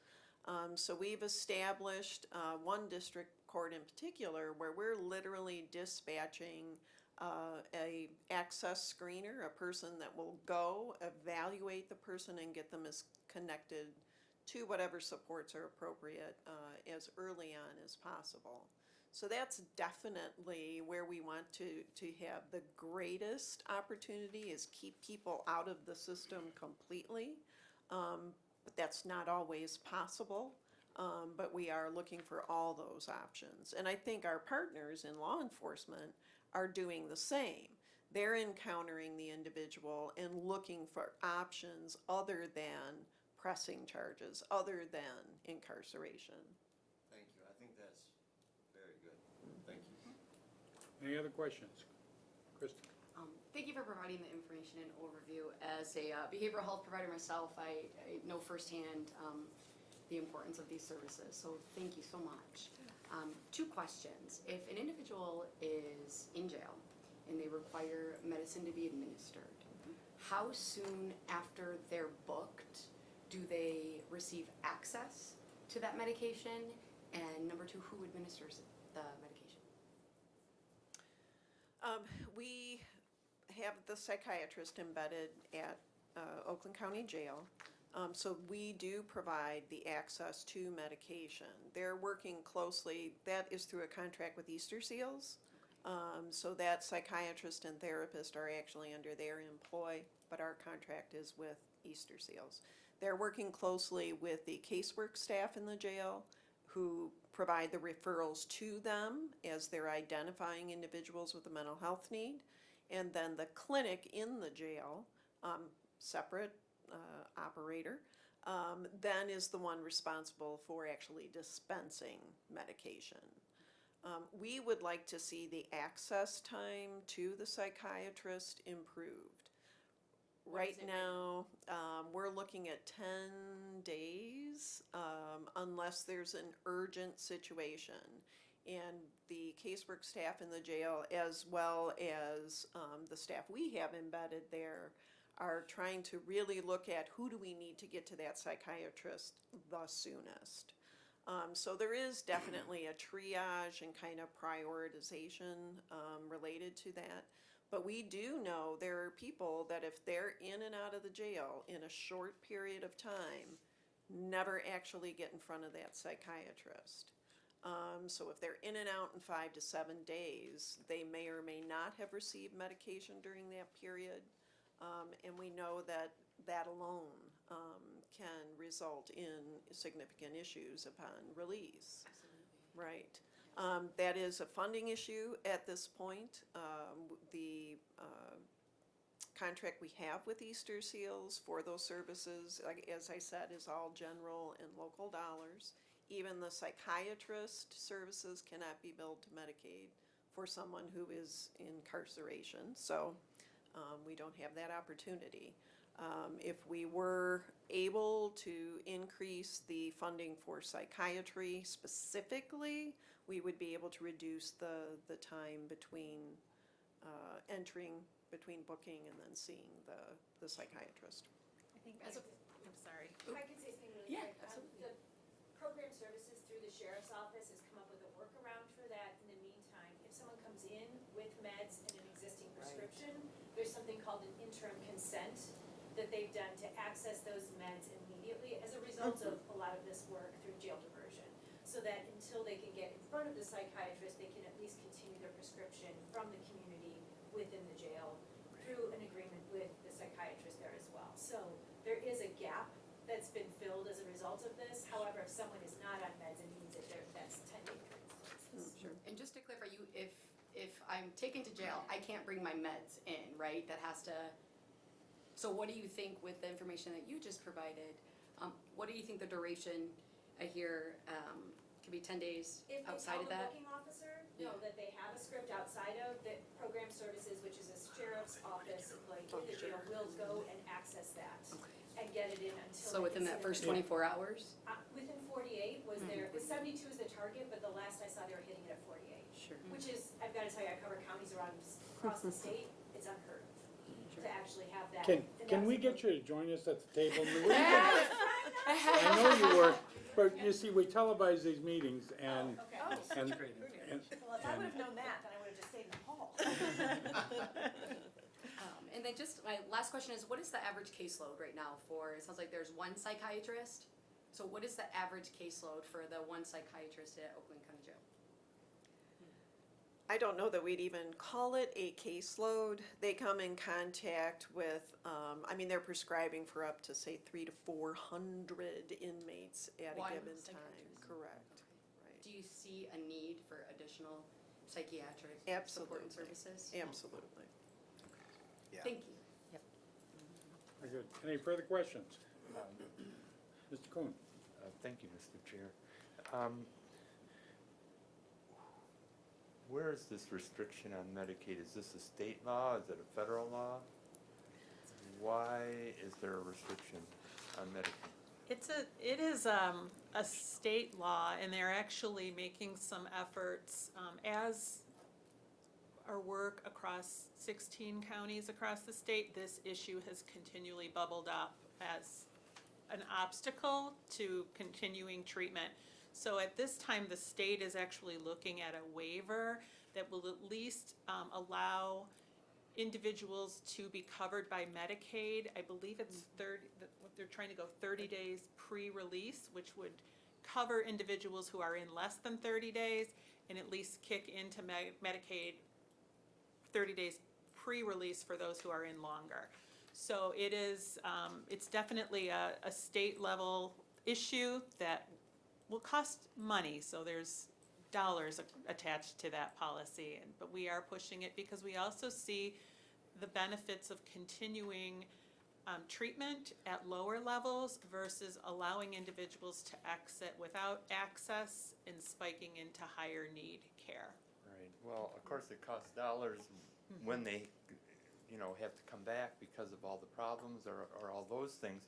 So we've established one district court in particular where we're literally dispatching a access screener, a person that will go evaluate the person and get them as connected to whatever supports are appropriate as early on as possible. So that's definitely where we want to have the greatest opportunity, is keep people out of the system completely. But that's not always possible. But we are looking for all those options. And I think our partners in law enforcement are doing the same. They're encountering the individual and looking for options other than pressing charges, other than incarceration. Thank you, I think that's very good, thank you. Any other questions? Kristen? Thank you for providing the information and overview. As a behavioral health provider myself, I know firsthand the importance of these services, so thank you so much. 2 questions. If an individual is in jail and they require medicine to be administered, how soon after they're booked do they receive access to that medication? And number 2, who administers the medication? We have the psychiatrist embedded at Oakland County Jail. So we do provide the access to medication. They're working closely, that is through a contract with Easter Seals. So that psychiatrist and therapist are actually under their employ, but our contract is with Easter Seals. They're working closely with the casework staff in the jail, who provide the referrals to them as they're identifying individuals with a mental health need. And then the clinic in the jail, separate operator, then is the one responsible for actually dispensing medication. We would like to see the access time to the psychiatrist improved. Right now, we're looking at 10 days, unless there's an urgent situation. And the casework staff in the jail, as well as the staff we have embedded there, are trying to really look at who do we need to get to that psychiatrist the soonest. So there is definitely a triage and kind of prioritization related to that. But we do know there are people that if they're in and out of the jail in a short period of time, never actually get in front of that psychiatrist. So if they're in and out in 5 to 7 days, they may or may not have received medication during that period. And we know that that alone can result in significant issues upon release. Absolutely. Right. That is a funding issue at this point. The contract we have with Easter Seals for those services, like, as I said, is all general and local dollars. Even the psychiatrist services cannot be billed to Medicaid for someone who is in incarceration. So we don't have that opportunity. If we were able to increase the funding for psychiatry specifically, we would be able to reduce the time between between booking and then seeing the psychiatrist. I think, As a- I'm sorry. If I could say something really Yeah, quick. absolutely. The program services through the sheriff's office has come up with a workaround for that. In the meantime, if someone comes in with meds and an existing prescription, there's something called an interim consent that they've done to access those meds immediately as a result of a lot of this work through jail diversion. So that until they can get in front of the psychiatrist, they can at least continue their prescription from the community within the jail through an agreement with the psychiatrist there as well. So there is a gap that's been filled as a result of this. However, if someone is not on meds and needs it, that's 10 days, for instance. Sure. And just to clarify, if I'm taken to jail, I can't bring my meds in, right? That has to. So what do you think with the information that you just provided? What do you think the duration? I hear could be 10 days If they outside tell of the that. booking officer, no, that they have a script outside of the program services, which is a sheriff's office employee in the jail, will go and access that and get it in until. So within that first 24 hours. Within 48 was there, 72 is the target, but the last I saw they were hitting it at 48. Sure. Which is, I've gotta tell you, I cover counties across the state, it's unheard of. Sure. to actually have that. Can we get you to join us at the table? I know you were, but you see, we televise these meetings and, and, Well, if I would have known that, then I would have just stayed in the hall. And then just, my last question is, what is the average caseload right now for, it sounds like there's one psychiatrist? So what is the average caseload for the one psychiatrist at Oakland County Jail? I don't know that we'd even call it a caseload. They come in contact with, I mean, they're prescribing for up to, say, 300 to 400 inmates at One a given time. psychiatrist. Correct. Right. Do you see a need for additional psychiatric support and Absolutely. services? Absolutely. Thank you. Very good. Any further questions? Mr. Kuhn? Thank you, Mr. Chair. Where is this restriction on Medicaid? Is this a state law? Is it a federal law? Why is there a restriction on Medicaid? It is a state law, and they're actually making some efforts, as our work across 16 counties across the state, this issue has continually bubbled up as an obstacle to continuing treatment. So at this time, the state is actually looking at a waiver that will at least allow individuals to be covered by Medicaid. I believe it's what they're trying to go 30 days pre-release, which would cover individuals who are in less than 30 days and at least kick into Medicaid 30 days pre-release for those who are in longer. So it is, it's definitely a state level issue that will cost money, so there's dollars attached to that policy, but we are pushing it because we also see the benefits of continuing treatment at lower levels versus allowing individuals to exit without access and spiking into higher need care. Right, well, of course, it costs dollars when they, have to come back because of all the problems or all those things.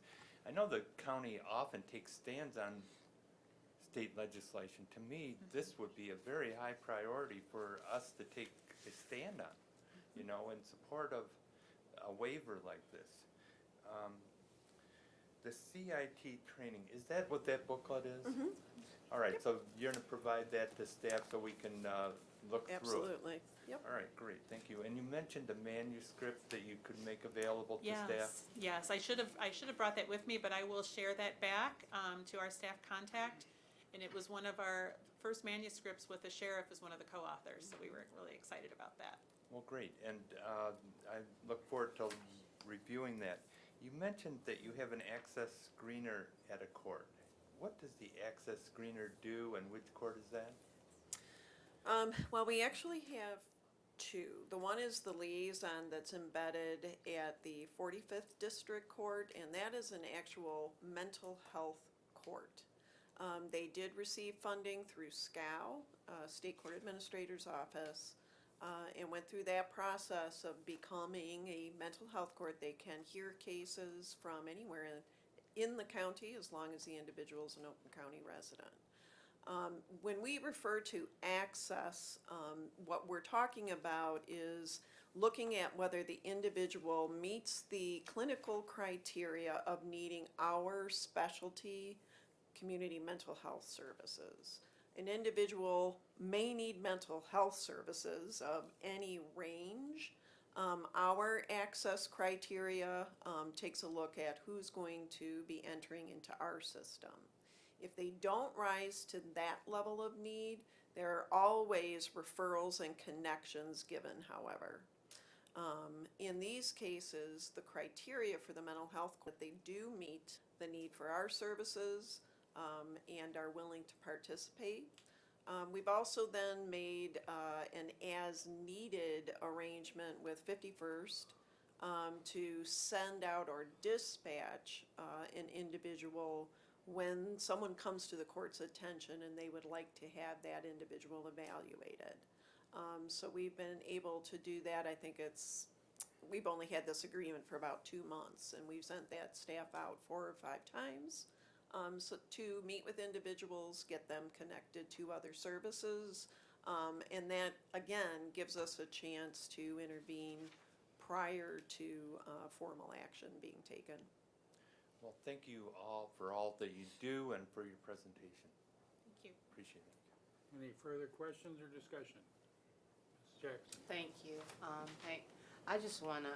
I know the county often takes stands on state legislation. To me, this would be a very high priority for us to take a stand on, in support of a waiver like this. The CIT training, is that what that booklet is? All right, so you're gonna provide that to staff so we can look through it? Absolutely. Yep. All right, great, thank you. And you mentioned a manuscript that you could make available to staff? Yes, I should have brought that with me, but I will share that back to our staff contact. And it was one of our first manuscripts with the sheriff as one of the co-authors, so we were really excited about that. Well, great, and I look forward to reviewing that. You mentioned that you have an access screener at a court. What does the access screener do, and which court is that? Well, we actually have two. The one is the liaison that's embedded at the 45th District Court, and that is an actual mental health court. They did receive funding through SCOW, State Court Administrator's Office, and went through that process of becoming a mental health court. They can hear cases from anywhere in the county as long as the individual is an Oakland County resident. When we refer to access, what we're talking about is looking at whether the individual meets the clinical criteria of needing our specialty community mental health services. An individual may need mental health services of any range. Our access criteria takes a look at who's going to be entering into our system. If they don't rise to that level of need, there are always referrals and connections given, however. In these cases, the criteria for the mental health, that they do meet the need for our services and are willing to participate. We've also then made an as-needed arrangement with 51st to send out or dispatch an individual when someone comes to the court's attention and they would like to have that individual evaluated. So we've been able to do that. I think we've only had this agreement for about 2 months, and we've sent that staff out 4 or 5 times. So to meet with individuals, get them connected to other services, and that, again, gives us a chance to intervene prior to formal action being taken. Well, thank you all for all that you do and for your presentation. Thank you. Appreciate it. Any further questions or discussion? Ms. Jackson? Thank you. I just want to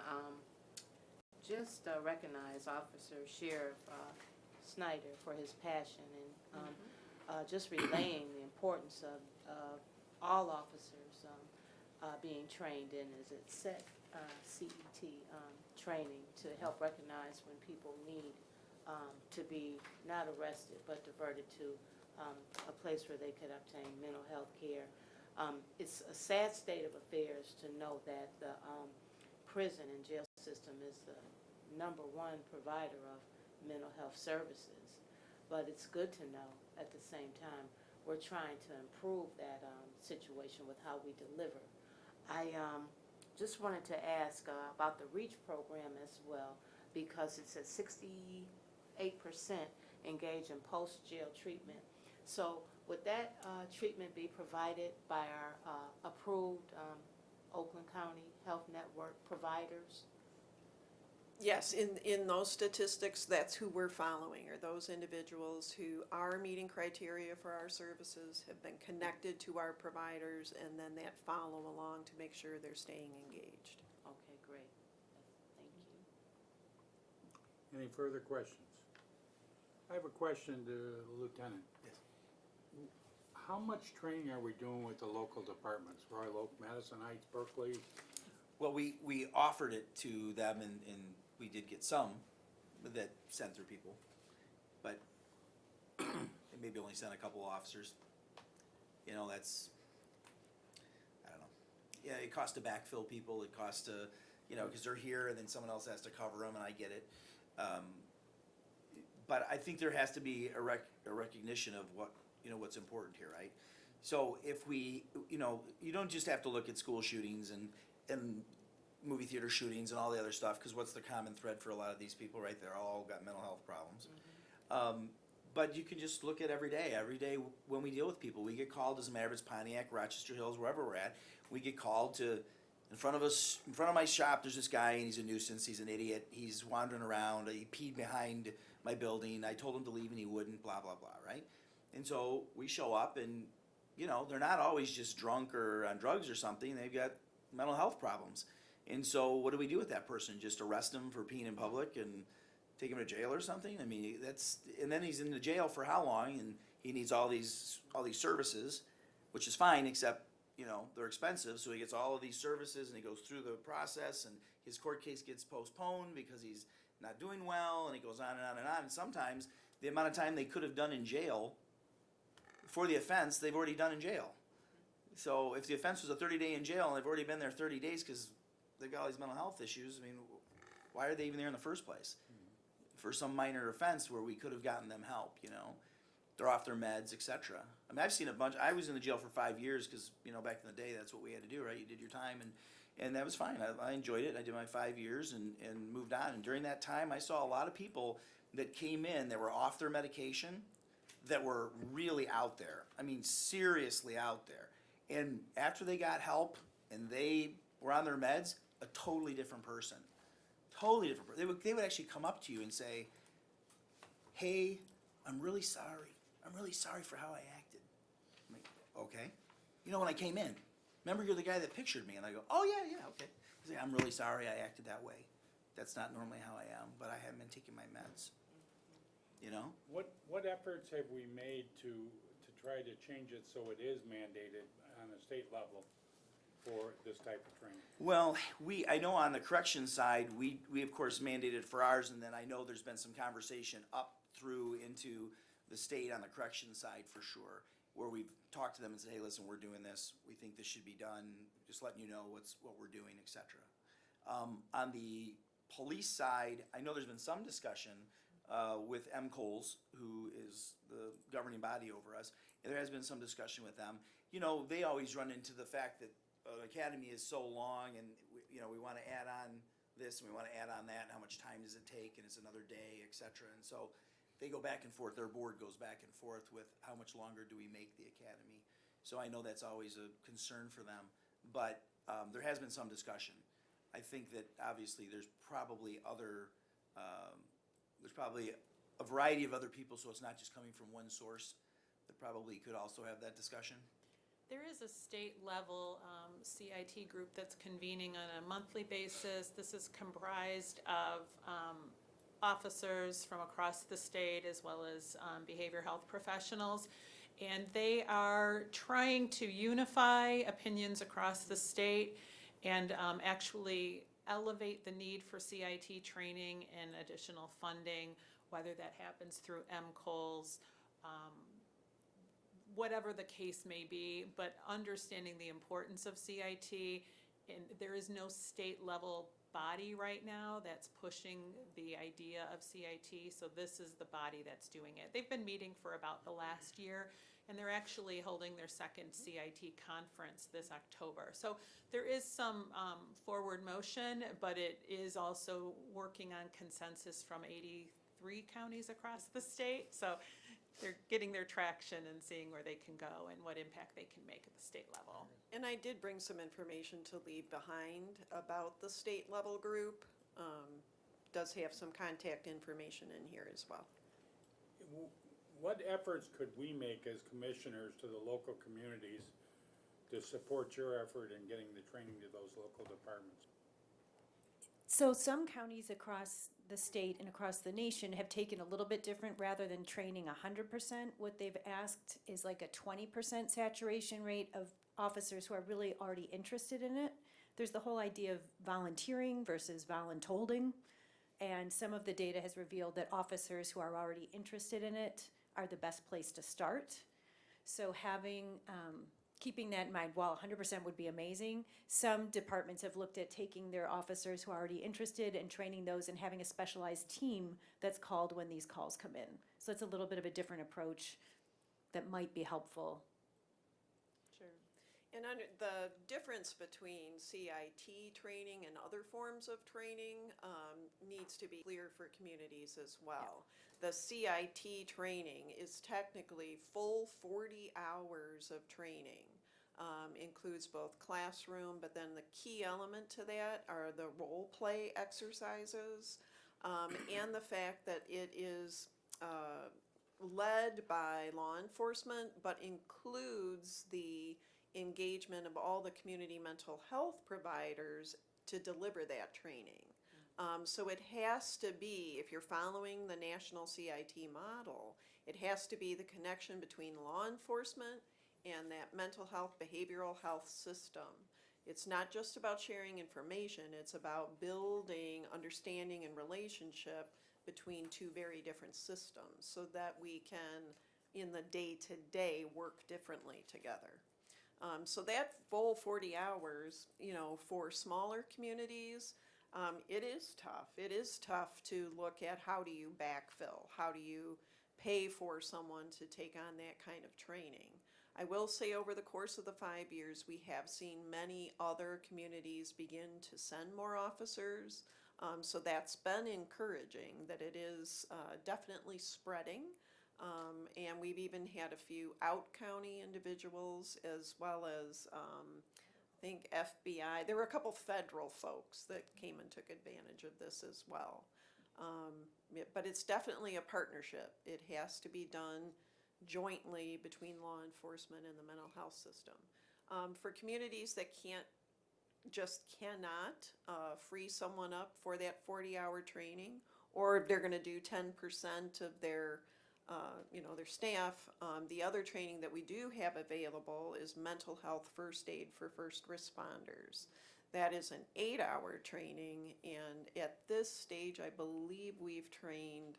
recognize Officer Sheriff Snyder for his passion and just relaying the importance of all officers being trained in, is it CET training to help recognize when people need to be not arrested but diverted to a place where they could obtain mental health care. It's a sad state of affairs to know that the prison and jail system is the #1 provider of mental health services. But it's good to know at the same time we're trying to improve that situation with how we deliver. I just wanted to ask about the REACH program as well, because it's at 68% engaged in post-jail treatment. So would that treatment be provided by our approved Oakland County Health Network providers? Yes, in those statistics, that's who we're following, are those individuals who are meeting criteria for our services, have been connected to our providers, and then that follow along to make sure they're staying engaged. Okay, great. Thank you. Any further questions? I have a question to the Lieutenant. Yes. How much training are we doing with the local departments? Royal Oak, Madison Heights, Berkeley? Well, we offered it to them, and we did get some that sent their people, but they maybe only sent a couple of officers. You know, that's, I don't know. Yeah, it costs to backfill people, it costs to, you know, because they're here and then someone else has to cover them, and I get it. But I think there has to be a recognition of what, you know, what's important here, right? So if we, you know, you don't just have to look at school shootings and movie theater shootings and all the other stuff, because what's the common thread for a lot of these people, right? They're all got mental health problems. But you can just look at every day when we deal with people. We get called, doesn't matter if it's Pontiac, Rochester Hills, wherever we're at, we get called to, in front of my shop, there's this guy and he's a nuisance, he's an idiot, he's wandering around, he peed behind my building, I told him to leave and he wouldn't, blah, blah, blah, right? And so we show up and, you know, they're not always just drunk or on drugs or something, they've got mental health problems. And so what do we do with that person? Just arrest him for peeing in public and take him to jail or something? I mean, and then he's in the jail for how long? And he needs all these services, which is fine, except, you know, they're expensive. So he gets all of these services and he goes through the process and his court case gets postponed because he's not doing well, and it goes on and on and on. And sometimes the amount of time they could have done in jail for the offense, they've already done in jail. So if the offense was a 30-day in jail and they've already been there 30 days because they've got all these mental health issues, I mean, why are they even there in the first place? For some minor offense where we could have gotten them help, you know. They're off their meds, etc. I mean, I've seen a bunch. I was in the jail for 5 years because, you know, back in the day, that's what we had to do, right? You did your time, and that was fine. I enjoyed it. I did my 5 years and moved on. And during that time, I saw a lot of people that came in that were off their medication, that were really out there. I mean, seriously out there. And after they got help and they were on their meds, a totally different person. Totally different person. They would actually come up to you and say, hey, I'm really sorry. I'm really sorry for how I acted. I'm like, okay. You know, when I came in, remember you're the guy that pictured me? And I go, oh, yeah, okay. He's like, I'm really sorry I acted that way. That's not normally how I am, but I haven't been taking my meds. You know? What efforts have we made to try to change it so it is mandated on a state level for this type of training? Well, I know on the correction side, we of course mandated for ours, and then I know there's been some conversation up through into the state on the correction side for sure, where we've talked to them and said, hey, listen, we're doing this, we think this should be done, just letting you know what we're doing, etc. On the police side, I know there's been some discussion with MCOLS, who is the governing body over us, and there has been some discussion with them. You know, they always run into the fact that the academy is so long, and we want to add on this and we want to add on that, and how much time does it take, and it's another day, etc. And so they go back and forth. Their board goes back and forth with how much longer do we make the academy. So I know that's always a concern for them, but there has been some discussion. I think that obviously there's probably a variety of other people, so it's not just coming from one source, that probably could also have that discussion. There is a state-level CIT group that's convening on a monthly basis. This is comprised of officers from across the state as well as behavioral health professionals. And they are trying to unify opinions across the state and actually elevate the need for CIT training and additional funding, whether that happens through MCOLs, whatever the case may be, but understanding the importance of CIT. And there is no state-level body right now that's pushing the idea of CIT, so this is the body that's doing it. They've been meeting for about the last year, and they're actually holding their second CIT conference this October. So there is some forward motion, but it is also working on consensus from 83 counties across the state. So they're getting their traction and seeing where they can go and what impact they can make at the state level. And I did bring some information to leave behind about the state level group. Does have some contact information in here as well. What efforts could we make as commissioners to the local communities to support your effort in getting the training to those local departments? So some counties across the state and across the nation have taken a little bit different. Rather than training 100%, what they've asked is like a 20% saturation rate of officers who are really already interested in it. There's the whole idea of volunteering versus voluntolding, and some of the data has revealed that officers who are already interested in it are the best place to start. So keeping that in mind, while 100% would be amazing, some departments have looked at taking their officers who are already interested and training those and having a specialized team that's called when these calls come in. So it's a little bit of a different approach that might be helpful. Sure. And the difference between CIT training and other forms of training needs to be clear for communities as well. The CIT training is technically full 40 hours of training. Includes both classroom, but then the key element to that are the role play exercises, and the fact that it is led by law enforcement, but includes the engagement of all the community mental health providers to deliver that training. So it has to be, if you're following the national CIT model, it has to be the connection between law enforcement and that mental health, behavioral health system. It's not just about sharing information, it's about building understanding and relationship between two very different systems so that we can, in the day-to-day, work differently together. So that full 40 hours, for smaller communities, it is tough. It is tough to look at how do you backfill, how do you pay for someone to take on that kind of training. I will say over the course of the 5 years, we have seen many other communities begin to send more officers. So that's been encouraging, that it is definitely spreading. And we've even had a few out-county individuals as well as, I think FBI. There were a couple federal folks that came and took advantage of this as well. But it's definitely a partnership. It has to be done jointly between law enforcement and the mental health system. For communities that cannot free someone up for that 40-hour training, or if they're going to do 10% of their their staff, the other training that we do have available is mental health first aid for first responders. That is an 8-hour training, and at this stage, I believe we've trained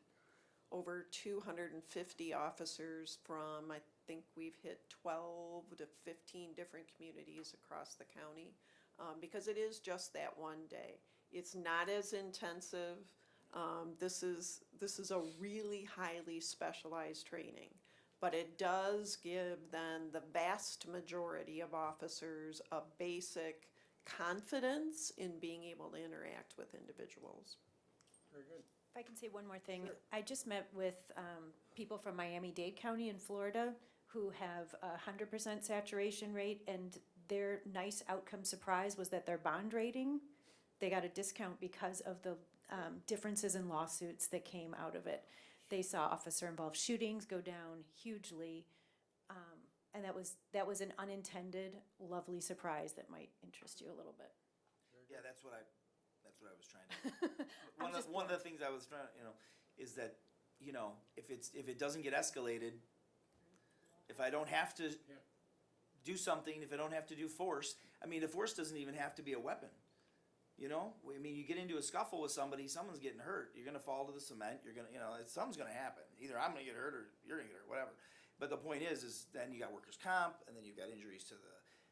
over 250 officers from, I think we've hit 12 to 15 different communities across the county, because it is just that one day. It's not as intensive. This is a really highly specialized training, but it does give then the vast majority of officers a basic confidence in being able to interact with individuals. Very good. If I can say one more thing, I just met with people from Miami-Dade County in Florida who have a 100% saturation rate, and their nice outcome surprise was that their bond rating they got a discount because of the differences in lawsuits that came out of it. They saw officer-involved shootings go down hugely, and that was an unintended, lovely surprise that might interest you a little bit. Yeah, that's what I was trying to. One of the things I was trying, is that, if it doesn't get escalated, if I don't have to do something, if I don't have to do force, I mean, the force doesn't even have to be a weapon. I mean, you get into a scuffle with somebody, someone's getting hurt, you're gonna fall to the cement, you're gonna, something's gonna happen. Either I'm gonna get hurt or you're gonna get hurt, whatever. But the point is then you got workers' comp, and then you've got injuries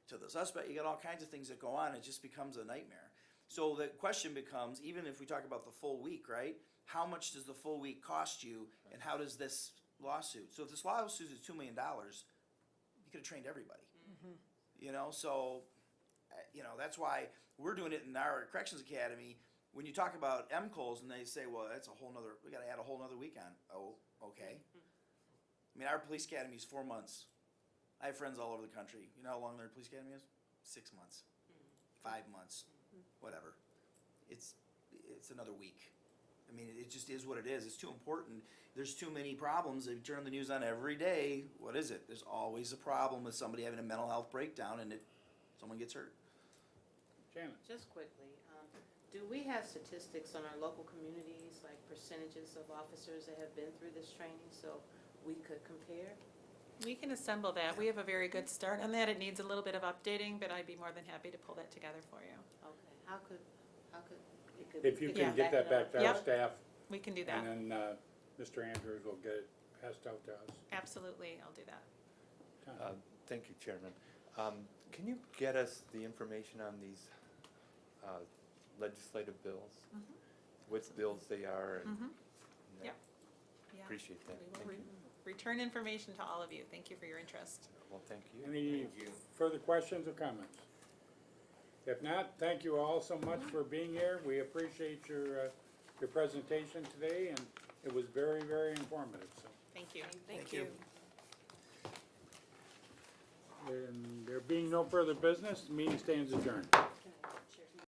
to the suspect, you got all kinds of things that go on, it just becomes a nightmare. So the question becomes, even if we talk about the full week, right? How much does the full week cost you, and how does this lawsuit? So if this lawsuit is $2 million, you could have trained everybody. So, that's why we're doing it in our Corrections Academy. When you talk about MCOs and they say, well, that's we gotta add a whole nother week on. Oh, okay. I mean, our police academy is 4 months. I have friends all over the country. You know how long their police academy is? 6 months, 5 months, whatever. It's another week. I mean, it just is what it is. It's too important. There's too many problems. If you turn the news on every day, what is it? There's always a problem with somebody having a mental health breakdown and someone gets hurt. Shannon? Just quickly, do we have statistics on our local communities, like percentages of officers that have been through this training, so we could compare? We can assemble that. We have a very good start on that. It needs a little bit of updating, but I'd be more than happy to pull that together for you. Okay, how could it could? If you can get that back to our Yep. staff, We can do that. and then Mr. Andrews will get it passed out to us. Absolutely, I'll do that. Tom? Thank you, Chairman. Can you get us the information on these legislative bills? Which bills they are? And Yep. Yeah. Appreciate that. We will Thank you. return information to all of you. Thank you for your interest. Well, thank you. Any further questions or comments? If not, thank you all so much for being here. We appreciate your presentation today, and it was very, very informative, so. Thank you. Thank you. And there being no further business, the meeting stands adjourned.